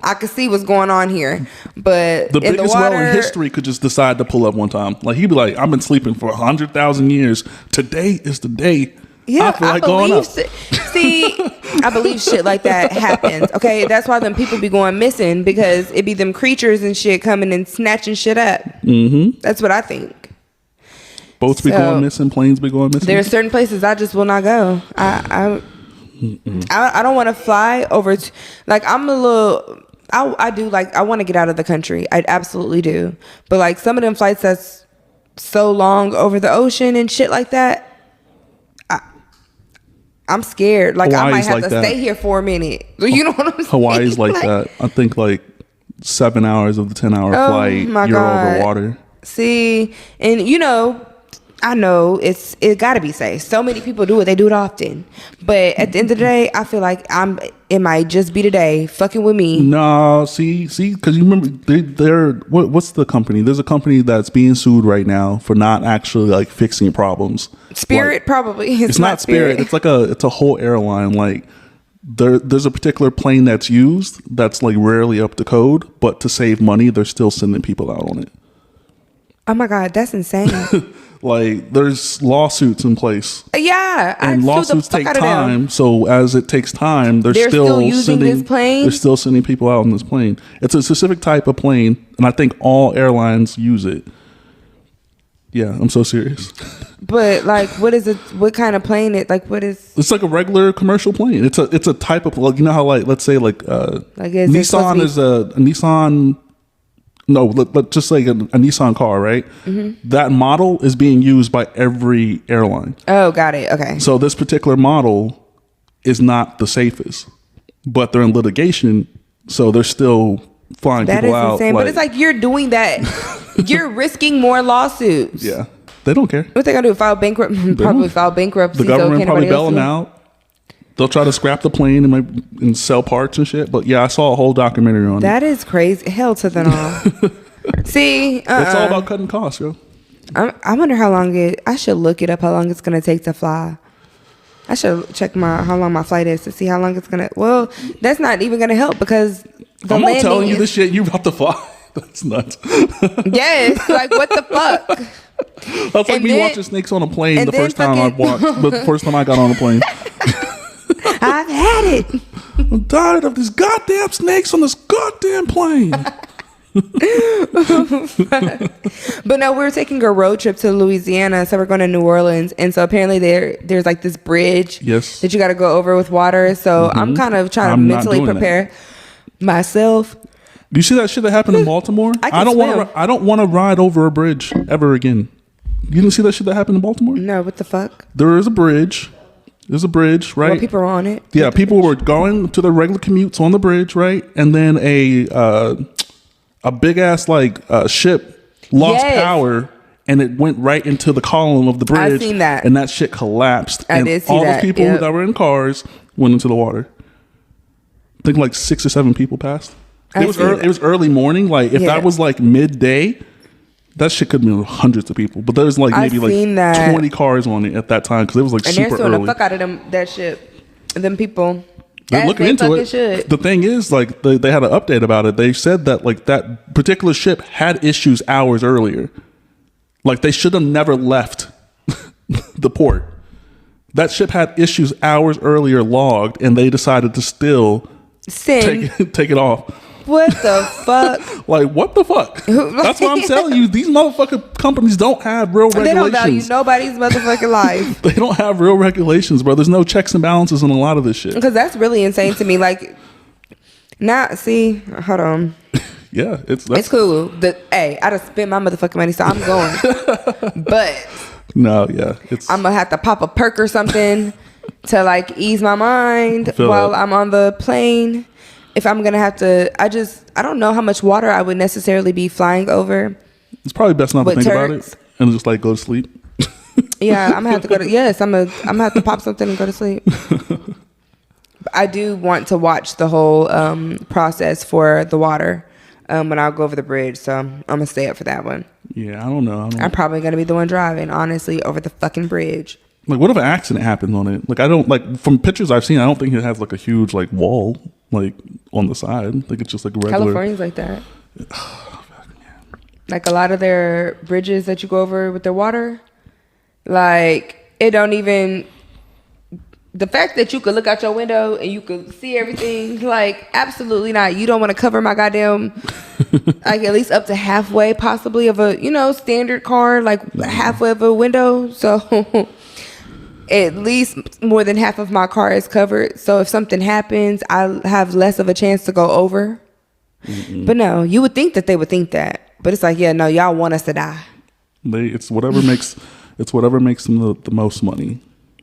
S2: can see what's going on here. But
S1: the
S2: in
S1: biggest
S2: the water,
S1: whale in history could just decide to pull up one time. Like he'd be like, I've been sleeping for 100,000 years. Today is the day.
S2: Yeah,
S1: I feel like going up.
S2: I believe shit like that happens. Okay, that's why them people be going missing, because it be them creatures and shit coming and snatching shit up. Mm-hmm. That's what I think.
S1: Boats be going missing, planes be going missing.
S2: There are certain places I just will not go. I don't want to fly over. I'm a little. I do like. I want to get out of the country. I absolutely do. But like some of them flights that's so long over the ocean and shit like that. I'm scared. Like
S1: Hawaii's
S2: I might have to stay here for a minute. You know what I'm saying?
S1: Hawaii's like that. I think like 7 hours of the 10-hour flight, you're over water.
S2: See, and I know it got to be safe. So many people do it. They do it often. But at the end of the day, I feel like it might just be today fucking with me.
S1: No, see, because you remember what's the company? There's a company that's being sued right now for not actually like fixing problems.
S2: Spirit, like, probably.
S1: It's not Spirit. It's like it's a whole airline. Like there's a particular plane that's used that's like rarely up to code, but to save money, they're still sending people out on it.
S2: Oh my God, that's insane.
S1: Like there's lawsuits in place.
S2: Yeah,
S1: and lawsuits take time. So as it takes time, they're still using this plane. They're still sending people out on this plane. It's a specific type of plane, and I think all airlines use it. Yeah, I'm so serious.
S2: But like, what is it? What kind of plane? It's
S1: like a regular commercial plane. It's a type of, like, you know how like, let's say like Nissan is a Nissan. No, but just like a Nissan car, right? Mm-hmm. That model is being used by every airline.
S2: Oh, got it. Okay.
S1: So this particular model is not the safest, but they're in litigation, so they're still flying people out. That is insane.
S2: But it's like you're doing that. You're risking more lawsuits.
S1: Yeah. They don't care.
S2: What they gonna do? File bankrupt? Probably file bankruptcy.
S1: The government probably bail them out. They'll try to scrap the plane and sell parts and shit. But yeah, I saw a whole documentary on it.
S2: That is crazy. Hell to the no. See,
S1: It's all about cutting costs, yo.
S2: I wonder how long I should look it up how long it's gonna take to fly. I should check how long my flight is to see how long it's gonna. Well, that's not even gonna help because
S1: I'm not telling you this shit. You about to fly. That's nuts.
S2: Yes, like what the fuck?
S1: That's like me watching snakes on a plane the first time I got on a plane.
S2: I've had it.
S1: I'm tired of these goddamn snakes on this goddamn plane.
S2: But no, we were taking a road trip to Louisiana, so we're going to New Orleans, and so apparently there's like this bridge that you got to go over with water. So I'm kind of trying to mentally prepare myself.
S1: Do you see that shit that happened in Baltimore? I don't want to ride over a bridge ever again. You didn't see that shit that happened in Baltimore?
S2: No, what the fuck?
S1: There is a bridge. There's a bridge, right?
S2: Well, people were on it.
S1: Yeah, people were going to their regular commutes on the bridge, right? And then a big ass ship lost power, and it went right into the column of the bridge.
S2: I seen that,
S1: and that shit collapsed.
S2: I
S1: and
S2: did see
S1: all
S2: that.
S1: the people that were in cars went into the water. I think like 6 or 7 people passed. It was early morning. Like if that was like midday, that shit could have been hundreds of people. But there's like maybe like 20 cars on it at that time because it was like super early. And they're suing
S2: the fuck out of that shit. Them people.
S1: They're looking into it. The thing is, like they had an update about it. They said that like that particular ship had issues hours earlier. Like they should have never left the port. That ship had issues hours earlier logged, and they decided to still take it off.
S2: What the fuck?
S1: Like, what the fuck? That's what I'm telling you. These motherfucking companies don't have real regulations.
S2: They don't value nobody's motherfucking life.
S1: They don't have real regulations, bro. There's no checks and balances on a lot of this shit.
S2: Because that's really insane to me. Like, hold on.
S1: Yeah, it's
S2: cool. I just spent my motherfucking money, so I'm going. But
S1: no, yeah,
S2: I'm gonna have to pop a perk or something to like ease my mind while I'm on the plane. If I'm gonna have to, I don't know how much water I would necessarily be flying over.
S1: It's probably best not to think about it and just like go to sleep.
S2: Yeah, I'm gonna have to go to. Yes, I'm gonna have to pop something and go to sleep. I do want to watch the whole process for the water when I'll go over the bridge, so I'm gonna stay up for that one.
S1: Yeah, I don't know.
S2: I'm probably gonna be the one driving, honestly, over the fucking bridge.
S1: Like, what if an accident happens on it? Like, I don't like from pictures I've seen. I don't think it has like a huge like wall like on the side. I think it's just like a regular.
S2: California's like that. Like a lot of their bridges that you go over with their water, like it don't even. The fact that you could look out your window and you could see everything, like absolutely not. You don't want to cover my goddamn, like at least up to halfway possibly of a standard car, like halfway of a window. So. At least more than half of my car is covered. So if something happens, I have less of a chance to go over. Mm-mm. But no, you would think that they would think that. But it's like, yeah, no, y'all want us to die.
S1: It's whatever makes them the most money.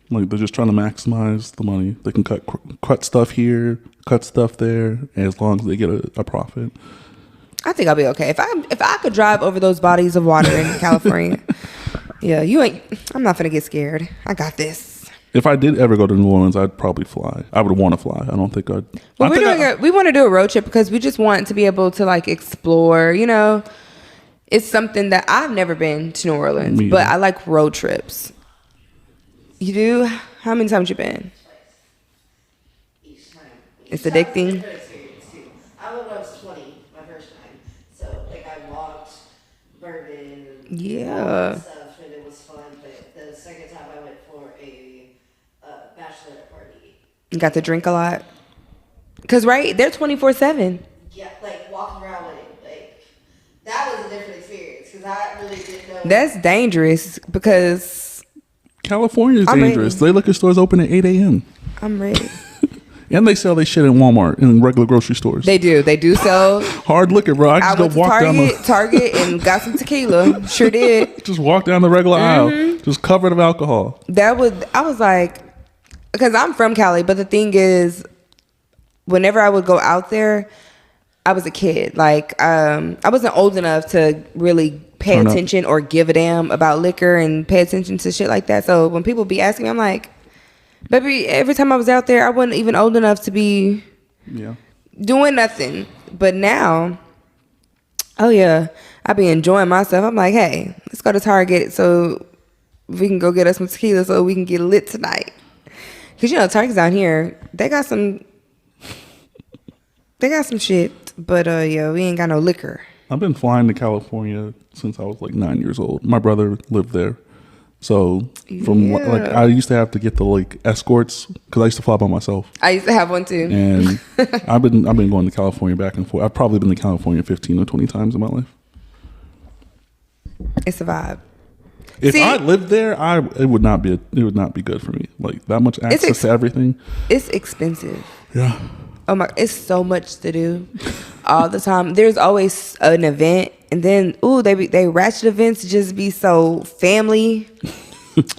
S1: Like they're just trying to maximize the money. They can cut stuff here, cut stuff there, as long as they get a profit.
S2: I think I'll be okay. If I could drive over those bodies of water in California. Yeah, I'm not gonna get scared. I got this.
S1: If I did ever go to New Orleans, I'd probably fly. I would want to fly. I don't think I'd.
S2: Well, we want to do a road trip because we just want to be able to like explore. It's something that I've never been to New Orleans, but I like road trips. You do? How many times you been?
S3: Each time.
S2: It's addicting.
S3: I went when I was 20, my first time. So like I walked bourbon.
S2: Yeah.
S3: Stuff, and it was fun. But the second time I went for a bachelorette party.
S2: You got to drink a lot. Cause right, they're 24/7.
S3: Yeah, like walking around with it, like that was a different experience because I really didn't know.
S2: That's dangerous because
S1: California is dangerous. Their liquor stores open at 8 a.m.
S2: I'm ready.
S1: And they sell their shit in Walmart and regular grocery stores.
S2: They do sell
S1: hard liquor, bro. I
S2: went to Target and got some tequila. Sure did.
S1: Just walk down the regular aisle, just covered of alcohol.
S2: I was like, because I'm from Cali, but the thing is, whenever I would go out there, I was a kid. Like, I wasn't old enough to really pay attention or give a damn about liquor and pay attention to shit like that. So when people be asking me, I'm like, Baby, every time I was out there, I wasn't even old enough to be doing nothing. But now, oh yeah, I be enjoying myself. I'm like, hey, let's go to Target so we can go get us some tequila so we can get lit tonight. Cause you know, Target's down here, they got some shit, but yeah, we ain't got no liquor.
S1: I've been flying to California since I was like 9 years old. My brother lived there. So like I used to have to get the like escorts because I used to fly by myself.
S2: I used to have one too.
S1: And I've been going to California back and forth. I've probably been to California 15 or 20 times in my life.
S2: It's a vibe.
S1: If I lived there, it would not be good for me. Like that much access to everything.
S2: It's expensive.
S1: Yeah.
S2: Oh my! It's so much to do all the time. There's always an event, and then they ratchet events just be so family.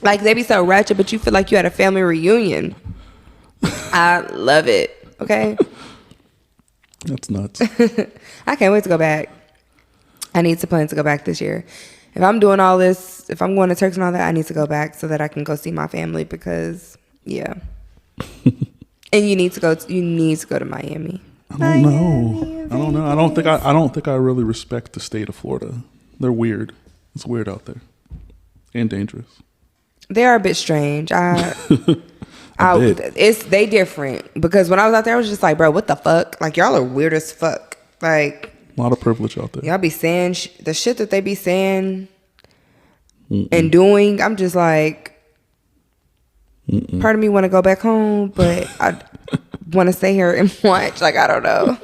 S2: Like they be so ratchet, but you feel like you had a family reunion. I love it. Okay.
S1: That's nuts.
S2: I can't wait to go back. I need to plan to go back this year. If I'm doing all this, if I'm going to Turks and all that, I need to go back so that I can go see my family because, yeah. And you need to go to Miami.
S1: I don't know. I don't think I really respect the state of Florida. They're weird. It's weird out there. And dangerous.
S2: They are a bit strange. They different because when I was out there, I was just like, bro, what the fuck? Like y'all are weird as fuck. Like
S1: a lot of privilege out there.
S2: Y'all be saying the shit that they be saying and doing. I'm just like, part of me want to go back home, but I want to stay here and watch. Like I don't know.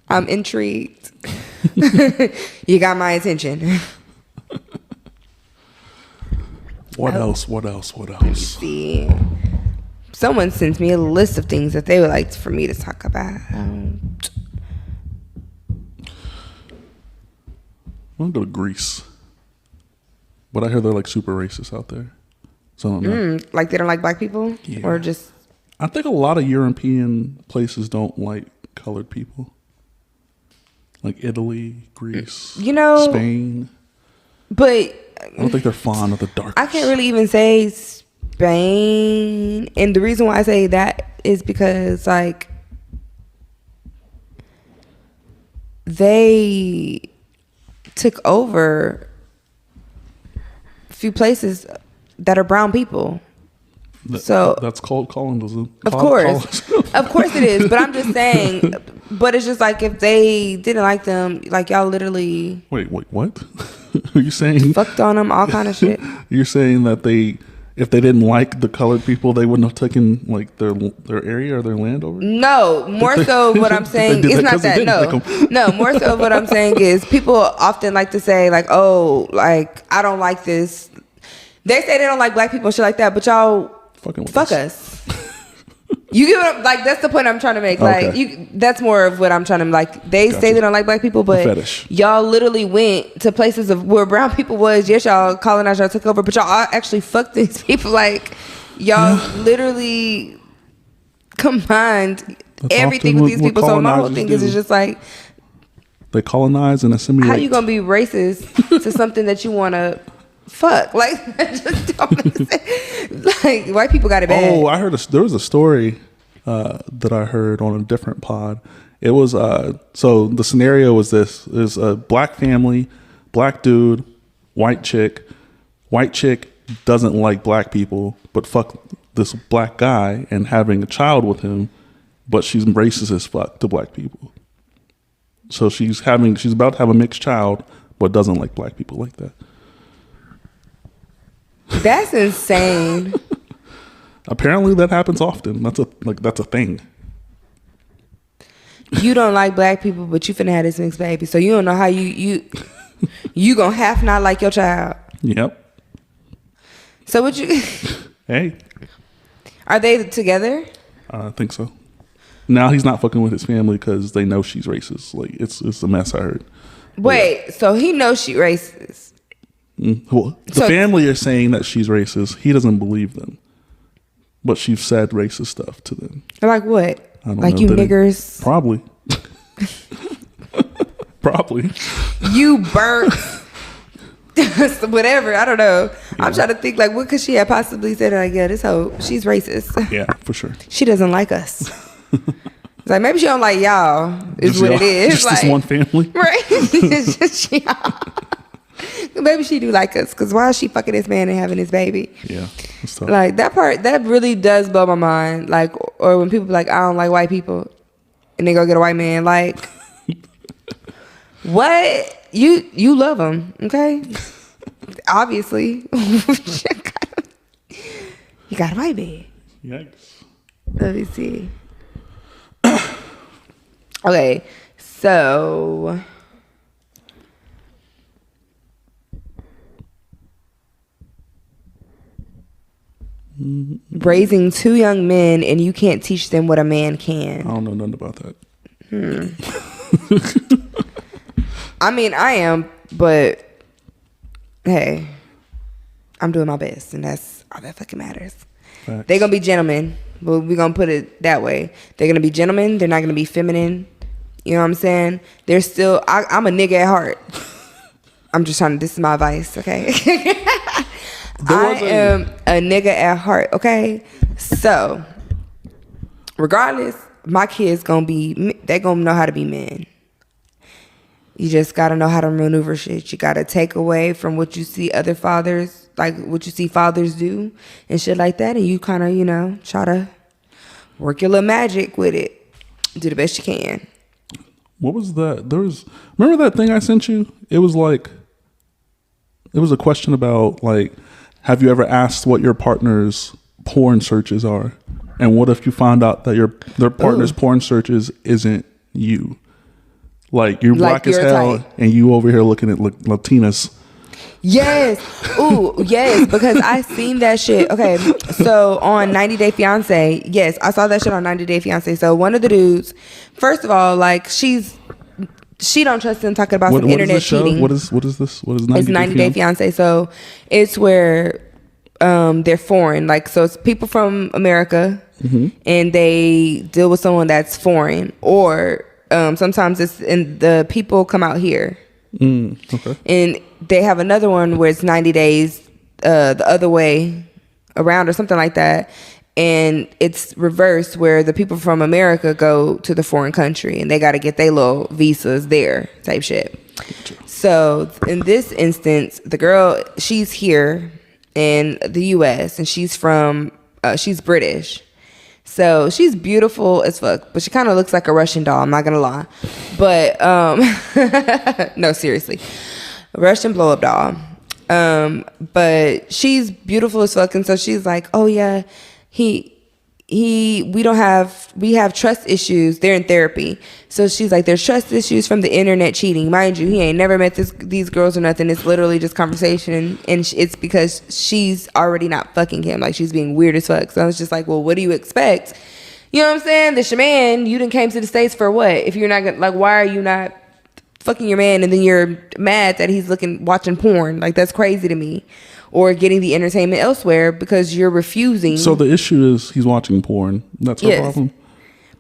S2: I'm intrigued. You got my attention.
S1: What else?
S2: See, someone sent me a list of things that they would like for me to talk about.
S1: I want to go to Greece, but I hear they're like super racist out there. So I don't know.
S2: Like they don't like black people, or just.
S1: I think a lot of European places don't like colored people, like Italy, Greece, Spain.
S2: But
S1: I don't think they're fond of the dark.
S2: I can't really even say Spain, and the reason why I say that is because like they took over a few places that are brown people. So
S1: that's called colonialism.
S2: Of course it is. But I'm just saying. But it's just like if they didn't like them, like y'all literally.
S1: Wait, what? Are you saying
S2: fucked on them, all kind of shit?
S1: You're saying that if they didn't like the colored people, they wouldn't have taken like their area or their land over?
S2: No, more so what I'm saying is not that. No, more so what I'm saying is people often like to say like, oh, like I don't like this. They say they don't like black people, shit like that, but y'all fuck us. You get what like that's the point I'm trying to make. Okay. Like that's more of what I'm trying to like. They say they don't like black people, but y'all literally went to places of where brown people was. Yes, y'all colonized, y'all took over, but y'all actually fucked these people. Like y'all literally combined everything with these people. So my whole thing is just like
S1: they colonize and assimilate.
S2: How you gonna be racist to something that you wanna fuck? Like just don't make sense. Like white people got it bad.
S1: Oh, I heard there was a story that I heard on a different pod. It was so the scenario was this: there's a black family, black dude, white chick. White chick doesn't like black people, but fuck this black guy and having a child with him, but she's racist as fuck to black people. So she's about to have a mixed child, but doesn't like black people like that.
S2: That's insane.
S1: Apparently that happens often. That's a thing.
S2: You don't like black people, but you finna have this mixed baby. So you don't know how you gonna half not like your child.
S1: Yep.
S2: So would you
S1: Hey.
S2: Are they together?
S1: I think so. Now he's not fucking with his family because they know she's racist. Like it's a mess, I heard.
S2: Wait, so he knows she racist.
S1: Well, the family are saying that she's racist. He doesn't believe them. But she's said racist stuff to them.
S2: Like what?
S1: I don't
S2: like
S1: know,
S2: you niggers?
S1: Probably. Probably.
S2: You burnt Whatever, I don't know. I'm trying to think like what could she have possibly said? Like, yeah, this hoe, she's racist.
S1: Yeah, for sure.
S2: She doesn't like us. It's like maybe she don't like y'all. Is
S1: Just
S2: what
S1: y'all.
S2: it is.
S1: Just
S2: like,
S1: this one family.
S2: right? It's just y'all. Maybe she do like us because why is she fucking this man and having his baby?
S1: Yeah, that's tough.
S2: Like that part, that really does blow my mind. Like, or when people be like, I don't like white people, and they go get a white man. Like, what? You love him, okay? Obviously, you got a white man.
S1: Yikes.
S2: Let me see. Okay, so. Raising 2 young men and you can't teach them what a man
S1: I
S2: can.
S1: don't know nothing about that.
S2: I mean, I am, but hey, I'm doing my best, and that's all that fucking matters.
S1: Facts.
S2: They're gonna be gentlemen, but we're gonna put it that way. They're gonna be gentlemen. They're not gonna be feminine. You know what I'm saying? They're still. I'm a nigga at heart. I'm just trying to. This is my advice, okay? I am a nigga at heart, okay? So, regardless, my kids they're gonna know how to be men. You just gotta know how to maneuver shit. You gotta take away from what you see other fathers, like what you see fathers do and shit like that, and you kind of, try to work your little magic with it. Do the best you can.
S1: What was that? Remember that thing I sent you? It was a question about like, have you ever asked what your partner's porn searches are? And what if you find out that their partner's porn searches isn't you? Like you
S2: Like
S1: black as
S2: your
S1: hell
S2: type.
S1: and you over here looking at Latinas.
S2: Yes. Ooh, yes, because I seen that shit. Okay, so on 90 Day Fiance, yes, I saw that shit on 90 Day Fiance. So one of the dudes, first of all, like she don't trust him talking about some
S1: What is
S2: internet
S1: this show?
S2: cheating.
S1: What is this? What is 90
S2: It's 90 Day Fiance. So it's where they're foreign. Like, so it's people from America and they deal with someone that's foreign, or sometimes it's and the people come out here.
S1: Okay.
S2: And they have another one where it's 90 days the other way around or something like that. And it's reversed where the people from America go to the foreign country and they got to get their little visas there type shit. So in this instance, the girl, she's here in the US and she's British. So she's beautiful as fuck, but she kind of looks like a Russian doll. I'm not going to lie. But no, seriously. A Russian blow up doll. But she's beautiful as fuck. And so she's like, oh yeah, we have trust issues. They're in therapy. So she's like, there's trust issues from the internet cheating. Mind you, he ain't never met these girls or nothing. It's literally just conversation. And it's because she's already not fucking him. Like, she's being weird as fuck. So I was just like, well, what do you expect? You know what I'm saying? This your man. You done came to the States for what? If you're not gonna, like, why are you not fucking your man and then you're mad that he's watching porn? Like, that's crazy to me. Or getting the entertainment elsewhere because you're refusing.
S1: So the issue is he's watching porn. That's her problem.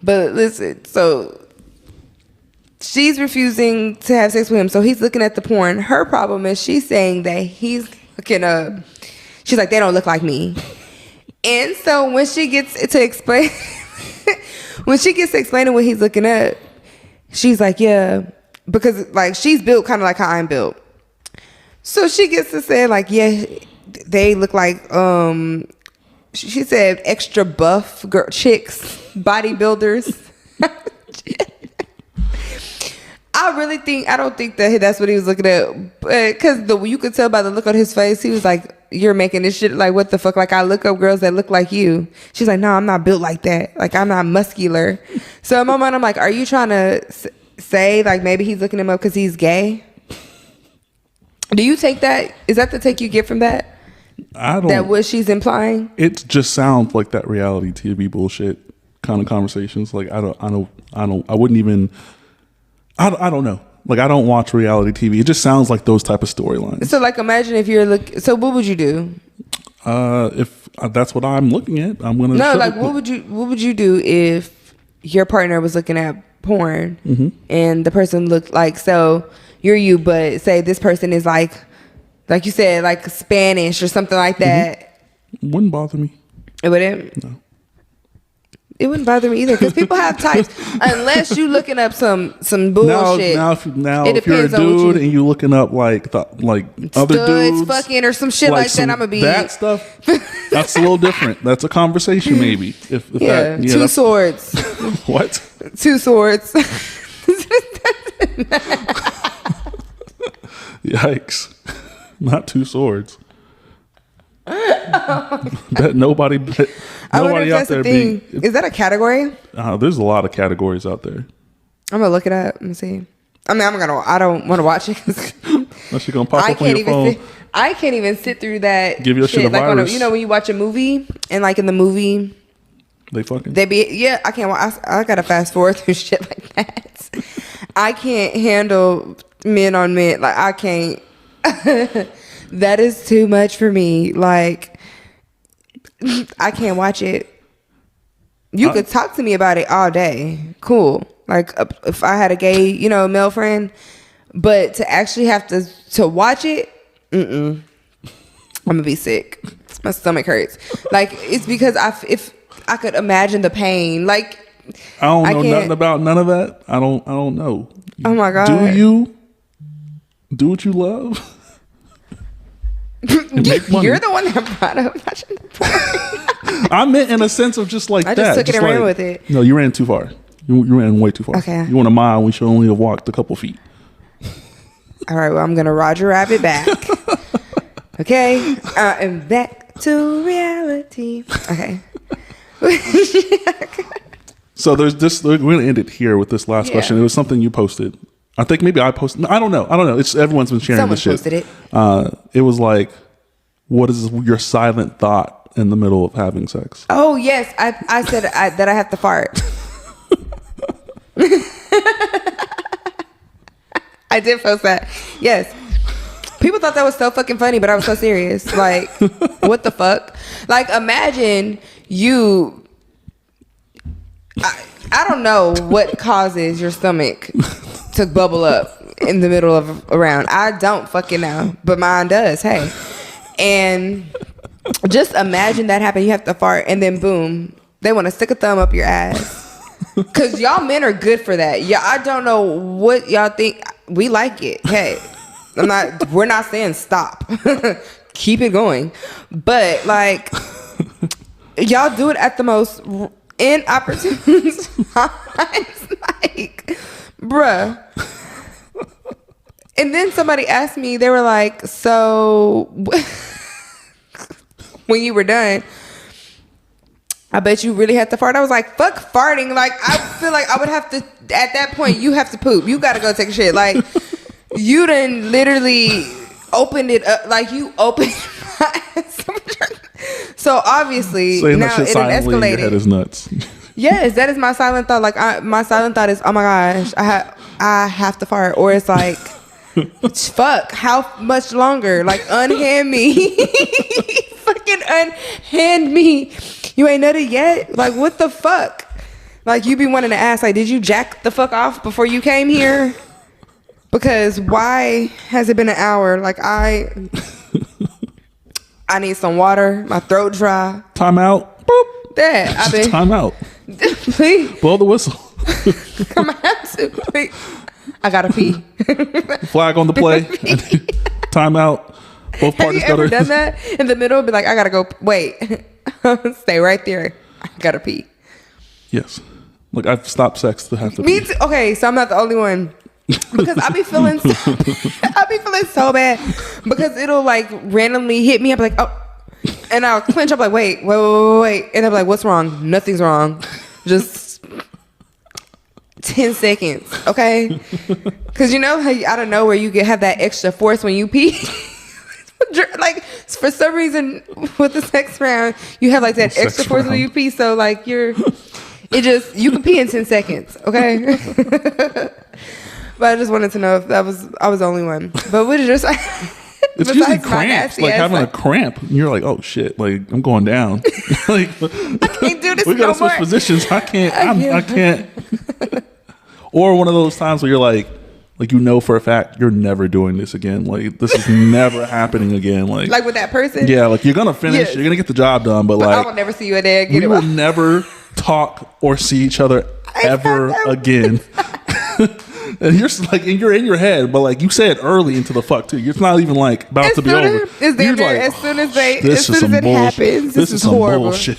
S2: But listen, so she's refusing to have sex with him. So he's looking at the porn. Her problem is she's saying that he's looking up. She's like, they don't look like me. And so when she gets to explain, explaining what he's looking at, she's like, yeah, because like she's built kind of like how I'm built. So she gets to say like, yeah, they look like, she said extra buff chicks, bodybuilders. I don't think that that's what he was looking at, because you could tell by the look on his face, he was like, you're making this shit, like, what the fuck? Like, I look up girls that look like you. She's like, no, I'm not built like that. Like, I'm not muscular. So in my mind, I'm like, are you trying to say like maybe he's looking him up because he's gay? Do you take that? Is that the take you get from that?
S1: I don't.
S2: That what she's implying?
S1: It just sounds like that reality TV bullshit kind of conversations. Like I wouldn't even. I don't know. Like, I don't watch reality TV. It just sounds like those type of storylines.
S2: So like, imagine if you're so what would you do?
S1: If that's what I'm looking at, I'm gonna.
S2: No, like what would you do if your partner was looking at porn and the person looked like, so you're you, but say this person is like Like you said, like Spanish or something like that.
S1: Wouldn't bother me.
S2: It wouldn't?
S1: No.
S2: It wouldn't bother me either because people have types. Unless you looking up some bullshit.
S1: Now,
S2: It
S1: if you're a
S2: depends on what
S1: dude
S2: you-
S1: and you looking up like other
S2: Studs
S1: dudes
S2: fucking or some shit like that,
S1: some-
S2: I'm gonna be
S1: that stuff. That's a little different. That's a conversation maybe. If
S2: yeah,
S1: that,
S2: two
S1: that's-
S2: swords,
S1: What?
S2: 2 swords.
S1: Yikes! Not 2 swords. Bet nobody.
S2: I wonder
S1: Nobody
S2: if
S1: out
S2: that's
S1: there
S2: the thing.
S1: be.
S2: Is that a category?
S1: There's a lot of categories out there.
S2: I'm gonna look it up and see. I mean, I don't want to watch it. 'Cause
S1: Unless you're gonna pop
S2: I
S1: up on your phone.
S2: I can't even sit through that.
S1: Give your shit a
S2: like
S1: virus.
S2: you know when you watch a movie and like in the movie
S1: They fucking.
S2: I can't. I gotta fast forward through shit like that. I can't handle men on men. Like I can't. That is too much for me. Like I can't watch it. You could talk to me about it all day. Cool. Like if I had a gay, male friend, but to actually have to watch it, I'm gonna be sick. My stomach hurts. Like it's because if I could imagine the pain. Like
S1: I don't
S2: I
S1: know
S2: can't-
S1: nothing about none of that. I don't know.
S2: Oh my God.
S1: Do you do what you love? And make money.
S2: You're the one that brought up watching the porn.
S1: I meant in a sense of just like
S2: I
S1: that.
S2: just took it and ran
S1: like-
S2: with it.
S1: No, you ran too far. You ran way too far.
S2: Okay.
S1: You went a mile. We should only have walked a couple feet.
S2: All right, well, I'm gonna Roger Rabbit back. Okay, and back to reality. Okay.
S1: So there's this. We're going to end it here with this last
S2: Yeah.
S1: question. It was something you posted. I think maybe I posted. I don't know. It's everyone's been sharing
S2: Someone
S1: this shit.
S2: posted it.
S1: It was like, what is your silent thought in the middle of having sex?
S2: Oh yes, I said that I have to fart. I did post that. Yes. People thought that was so fucking funny, but I was so serious. Like, what the fuck? Like, imagine you. I don't know what causes your stomach to bubble up in the middle of a round. I don't fucking know, but mine does. Hey, and just imagine that happen. You have to fart, and then boom, they want to stick a thumb up your ass. Cause y'all men are good for that. Yeah, I don't know what y'all think. We like it. Hey, we're not saying stop. Keep it going. But like, y'all do it at the most inopportune times. Like, bruh. And then somebody asked me, they were like, so when you were done, I bet you really had to fart. I was like, fuck farting. Like, I feel like I would have to, at that point, you have to poop. You got to go take a shit. Like, you done literally opened it up. Like, you opened my ass. So, obviously,
S1: Saying
S2: now
S1: that shit
S2: it done
S1: silently in your head
S2: escalated.
S1: is nuts.
S2: Yes, that is my silent thought. Like, my silent thought is, oh my gosh, I have to fart. Or it's like, fuck, how much longer? Like, unhand me. Fucking unhand me. You ain't nutted yet? Like, what the fuck? Like, you be wanting to ask, like, did you jack the fuck off before you came here? Because why has it been an hour? Like, I need some water. My throat dry.
S1: Time out. Boop.
S2: That I've been.
S1: Time out.
S2: Please,
S1: Blow the whistle.
S2: come out to. Please. I gotta pee.
S1: Flag on the play. Time out. Both
S2: Have
S1: parties
S2: you ever
S1: gotta.
S2: done that? In the middle, be like, I gotta go. Wait, stay right there. I gotta pee.
S1: Yes. Look, I've stopped sex to have to.
S2: Me
S1: pee.
S2: too. Okay, so I'm not the only one. Because I be feeling so bad because it'll like randomly hit me. I'm like, oh, and I'll clench up like, wait, and I'm like, what's wrong? Nothing's wrong. Just 10 seconds, okay? Because you know how out of nowhere you have that extra force when you pee. Like for some reason with the sex round, you have like that extra force when you pee. So like you can pee in 10 seconds, okay? But I just wanted to know if I was the only one. But what is just
S1: It's usually cramps, like having a cramp. And you're like, oh shit, like I'm going down. Like
S2: I can't do this
S1: we gotta
S2: no
S1: switch
S2: more.
S1: positions. I can't. I can't. Or one of those times where you're like Like, you know for a fact you're never doing this again. Like, this is never happening again. Like
S2: with that person.
S1: yeah, like you're gonna finish,
S2: Yes.
S1: you're gonna get the job done, but
S2: I
S1: like
S2: will never see you again. Get
S1: we
S2: it
S1: will
S2: right.
S1: never talk or see each other ever
S2: that.
S1: again. And you're in your head, but like you say it early into the fuck too. It's not even like about
S2: As
S1: to be
S2: soon
S1: over.
S2: as- it's damn
S1: You're
S2: near
S1: like,
S2: as soon as they-
S1: this
S2: as
S1: is
S2: soon as
S1: some
S2: it
S1: bullshit.
S2: happens, this is
S1: some
S2: horrible.
S1: bullshit.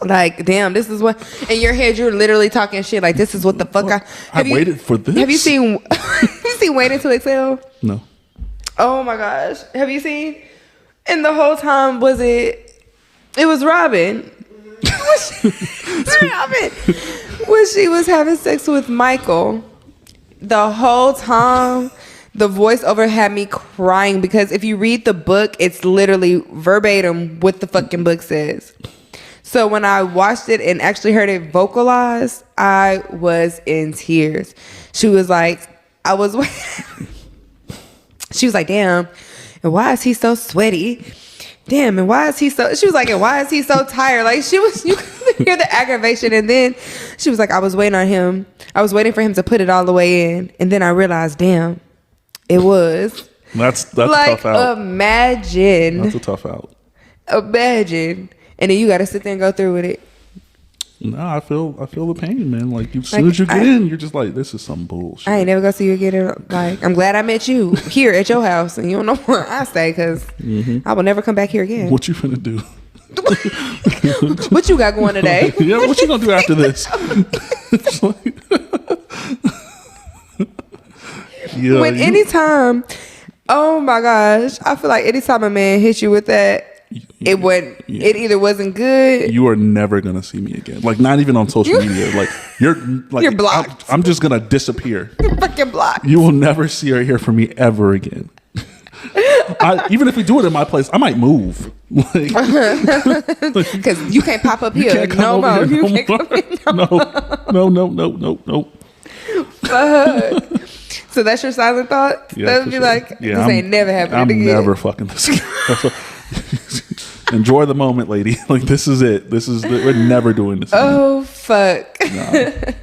S2: Like, damn, this is what in your head you're literally talking shit. Like, this is what the fuck
S1: I waited for this.
S2: Have you seen? Have you seen Waiting to Exhale?
S1: No.
S2: Oh my gosh, have you seen? And the whole time it was Robin. Robin, when she was having sex with Michael, the whole time the voiceover had me crying because if you read the book, it's literally verbatim what the fucking book says. So when I watched it and actually heard it vocalized, I was in tears. She was like, she was like, damn, and why is he so sweaty? Damn, and why is he so, she was like, and why is he so tired? Like you could hear the aggravation. And then she was like, I was waiting on him. I was waiting for him to put it all the way in. And then I realized, damn, it was.
S1: That's
S2: like,
S1: a tough out.
S2: Imagine.
S1: That's a tough out.
S2: Imagine. And then you got to sit there and go through with it.
S1: No, I feel the pain, man. Like as soon as you get in, you're just like, this is some bullshit.
S2: I ain't never gonna see you again. Like, I'm glad I met you here at your house, and you don't know where I stay, because I will never come back here again.
S1: What you finna do?
S2: What you got going today?
S1: Yeah, what you gonna do after this? It's like- yeah,
S2: Anytime, oh my gosh, I feel like anytime a man hits you with that, it either wasn't good.
S1: you are never gonna see me again. Like, not even on social media. Like, you're
S2: blocked.
S1: I'm just gonna disappear.
S2: You're fucking blocked.
S1: You will never see or hear from me ever again. Even if we do it in my place, I might move. Like,
S2: Because you can't pop up
S1: you
S2: here
S1: can't come
S2: no
S1: over
S2: more.
S1: here
S2: You
S1: no
S2: can't come
S1: more.
S2: in
S1: No.
S2: Fuck. So that's your silent thought?
S1: Yeah,
S2: That
S1: for
S2: would be
S1: sure.
S2: like,
S1: Yeah,
S2: this ain't never happening
S1: I'm
S2: again.
S1: never fucking this again. Enjoy the moment, lady. Like, this is it. We're never doing this again.
S2: Oh, fuck.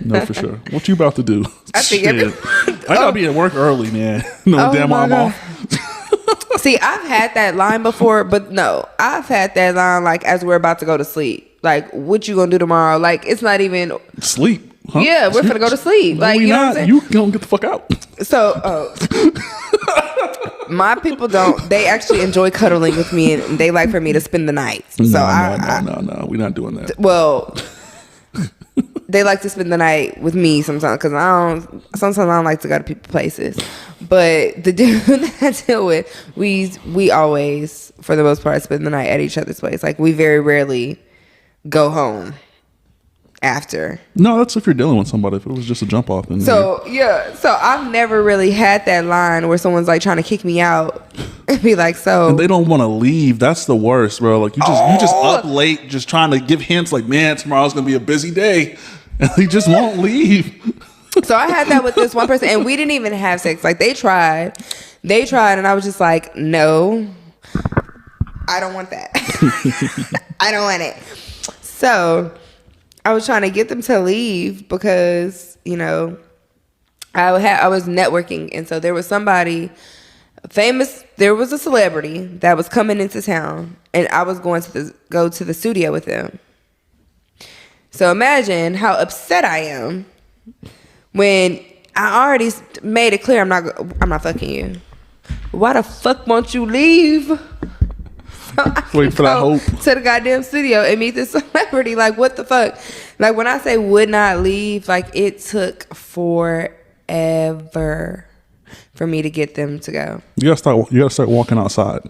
S1: No, for sure. What you about to do?
S2: I think
S1: Shit. I gotta be at work early, man. No,
S2: Oh
S1: damn,
S2: my
S1: I'm
S2: God.
S1: off.
S2: See, I've had that line before, but no, I've had that line like as we're about to go to sleep. Like, what you gonna do tomorrow? Like, it's not even.
S1: Sleep. Huh?
S2: Yeah, we're finna go to sleep.
S1: No,
S2: Like,
S1: we
S2: you know what I'm
S1: not.
S2: saying?
S1: You gonna get the fuck out.
S2: So, my people don't. They actually enjoy cuddling with me, and they like for me to spend the night. So
S1: No. We're not doing that.
S2: Well, they like to spend the night with me sometimes because sometimes I don't like to go to people's places. But the dude that I deal with, we always, for the most part, spend the night at each other's place. Like, we very rarely go home after.
S1: No, that's if you're dealing with somebody. If it was just a jump off, then
S2: So yeah, so I've never really had that line where someone's like trying to kick me out and be like, so.
S1: and they don't want to leave. That's the worst, bro. Like, you just up late, just trying to give hints. Like, man, tomorrow's gonna be a busy day, and they just won't leave.
S2: So I had that with this one person, and we didn't even have sex. Like, they tried, and I was just like, no, I don't want that. I don't want it. So I was trying to get them to leave because, you know, I was networking, and so there was somebody famous. There was a celebrity that was coming into town, and I was going to go to the studio with them. So imagine how upset I am when I already made it clear I'm not fucking you. Why the fuck won't you leave? So I
S1: Wait for that
S2: go
S1: hope.
S2: to the goddamn studio and meet this celebrity. Like, what the fuck? Like, when I say would not leave, like, it took forever for me to get them to go.
S1: You gotta start walking outside.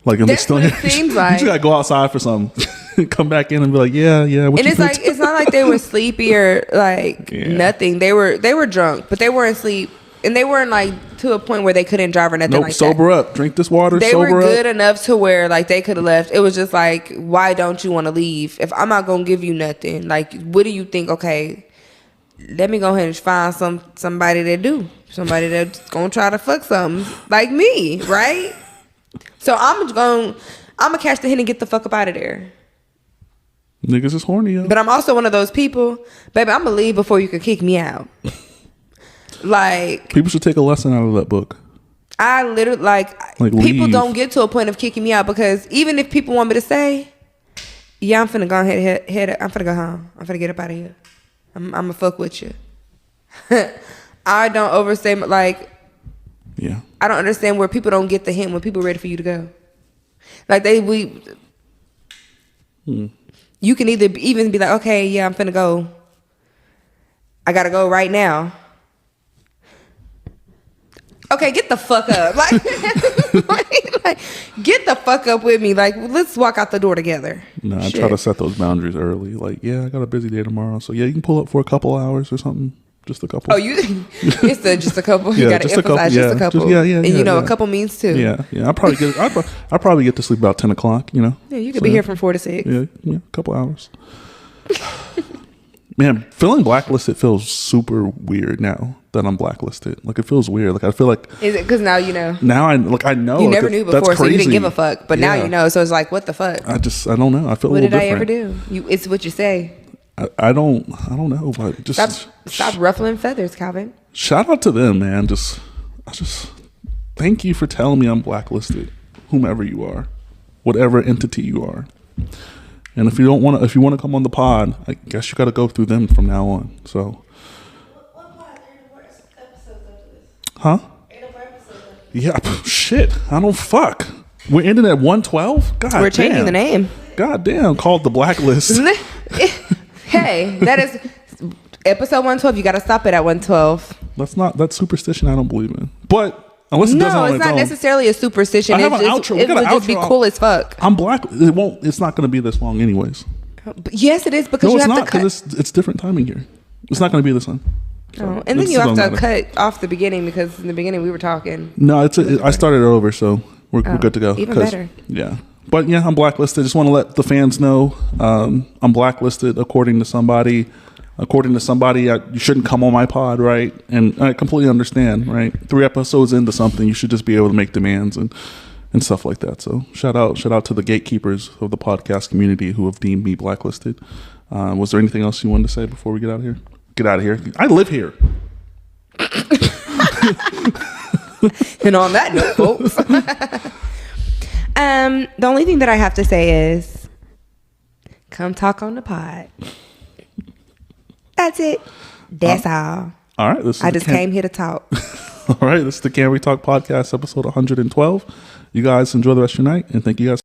S1: Like, and they
S2: That's
S1: still
S2: what
S1: here.
S2: it seems
S1: You
S2: like.
S1: just gotta go outside for something. Come back in and be like, yeah. What
S2: And
S1: you
S2: it's
S1: finna
S2: like,
S1: do?
S2: it's not like they were sleepy or like nothing. They were drunk, but they weren't asleep, and they weren't like to a point where they couldn't drive or nothing
S1: Nope,
S2: like
S1: sober
S2: that.
S1: up. Drink this water.
S2: They
S1: sober
S2: were good
S1: up.
S2: enough to where like they could have left. It was just like, why don't you want to leave? If I'm not gonna give you nothing, like, what do you think? Okay, let me go ahead and find somebody that do. Somebody that's gonna try to fuck something like me, right? So I'm gonna catch the hit and get the fuck up out of there.
S1: Niggas is horny, yo.
S2: But I'm also one of those people, baby, I'm gonna leave before you can kick me out. Like,
S1: People should take a lesson out of that book.
S2: I literally
S1: Like,
S2: people
S1: leave.
S2: don't get to a point of kicking me out because even if people want me to say, yeah, I'm finna go ahead, I'm finna go home. I'm finna get up out of here. I'm gonna fuck with you. I don't overstay like.
S1: Yeah.
S2: I don't understand where people don't get the hint when people are ready for you to go. Like you can either even be like, okay, yeah, I'm finna go. I gotta go right now. Okay, get the fuck up. Like, like, get the fuck up with me. Like, let's walk out the door together.
S1: No, I
S2: Shit.
S1: try to set those boundaries early. Like, yeah, I got a busy day tomorrow. So, yeah, you can pull up for a couple hours or something. Just a couple.
S2: Oh, it's just a couple. You
S1: Yeah,
S2: gotta
S1: just a couple,
S2: emphasize just a couple. And you know, a couple means two.
S1: Yeah. I probably get to sleep about 10 o'clock, you know?
S2: Yeah, you could be here from 4 to 6.
S1: Yeah, a couple hours. Man, feeling blacklisted feels super weird now that I'm blacklisted. Like, it feels weird. Like, I feel like
S2: Is it because now you know?
S1: now I know.
S2: You
S1: like,
S2: never knew
S1: that's
S2: before, so you didn't
S1: crazy.
S2: give a fuck. But now
S1: Yeah.
S2: you know, so it's like, what the fuck?
S1: I don't know. I feel
S2: What
S1: a little
S2: did I ever
S1: different.
S2: do? It's what you say.
S1: I don't know, but just
S2: Stop ruffling feathers, Calvin.
S1: shout out to them, man. I just thank you for telling me I'm blacklisted, whomever you are, whatever entity you are. And if you want to come on the pod, I guess you got to go through them from now on. So,
S3: What part? There are more episodes after this.
S1: huh?
S3: There are more episodes after this.
S1: Yeah, shit. I don't fuck. We're ending at 112. God,
S2: We're changing
S1: damn.
S2: the name.
S1: God damn, called the blacklist.
S2: Hey, that is episode 112. You got to stop it at 112.
S1: That's superstition. I don't believe in. But unless it does it
S2: No,
S1: on
S2: it's
S1: its
S2: not
S1: own.
S2: necessarily a superstition.
S1: I have
S2: It's
S1: an
S2: just,
S1: outro. We
S2: it
S1: got
S2: would
S1: an
S2: just be
S1: outro.
S2: cool as fuck.
S1: I'm black. It's not going to be this long, anyways.
S2: But yes, it is because
S1: No,
S2: you
S1: it's
S2: have
S1: not
S2: to cut.
S1: because it's different timing here. It's not going to be this long. So,
S2: Oh, and then
S1: it
S2: you have
S1: doesn't
S2: to
S1: matter.
S2: cut off the beginning because in the beginning we were talking.
S1: No, I started it over, so we're good to go.
S2: Even
S1: 'Cause-
S2: better.
S1: Yeah, but yeah, I'm blacklisted. Just want to let the fans know I'm blacklisted according to somebody. According to somebody, you shouldn't come on my pod, right? And I completely understand, right? 3 episodes into something, you should just be able to make demands and stuff like that. So shout out to the gatekeepers of the podcast community who have deemed me blacklisted. Was there anything else you wanted to say before we get out of here? Get out of here. I live here.
S2: And on that note, folks, the only thing that I have to say is, come talk on the pod. That's it. That's all.
S1: All right. This is
S2: I
S1: the
S2: just came here to talk.
S1: All right. This is the Can We Talk podcast, episode 112. You guys enjoy the rest of your night, and thank you guys.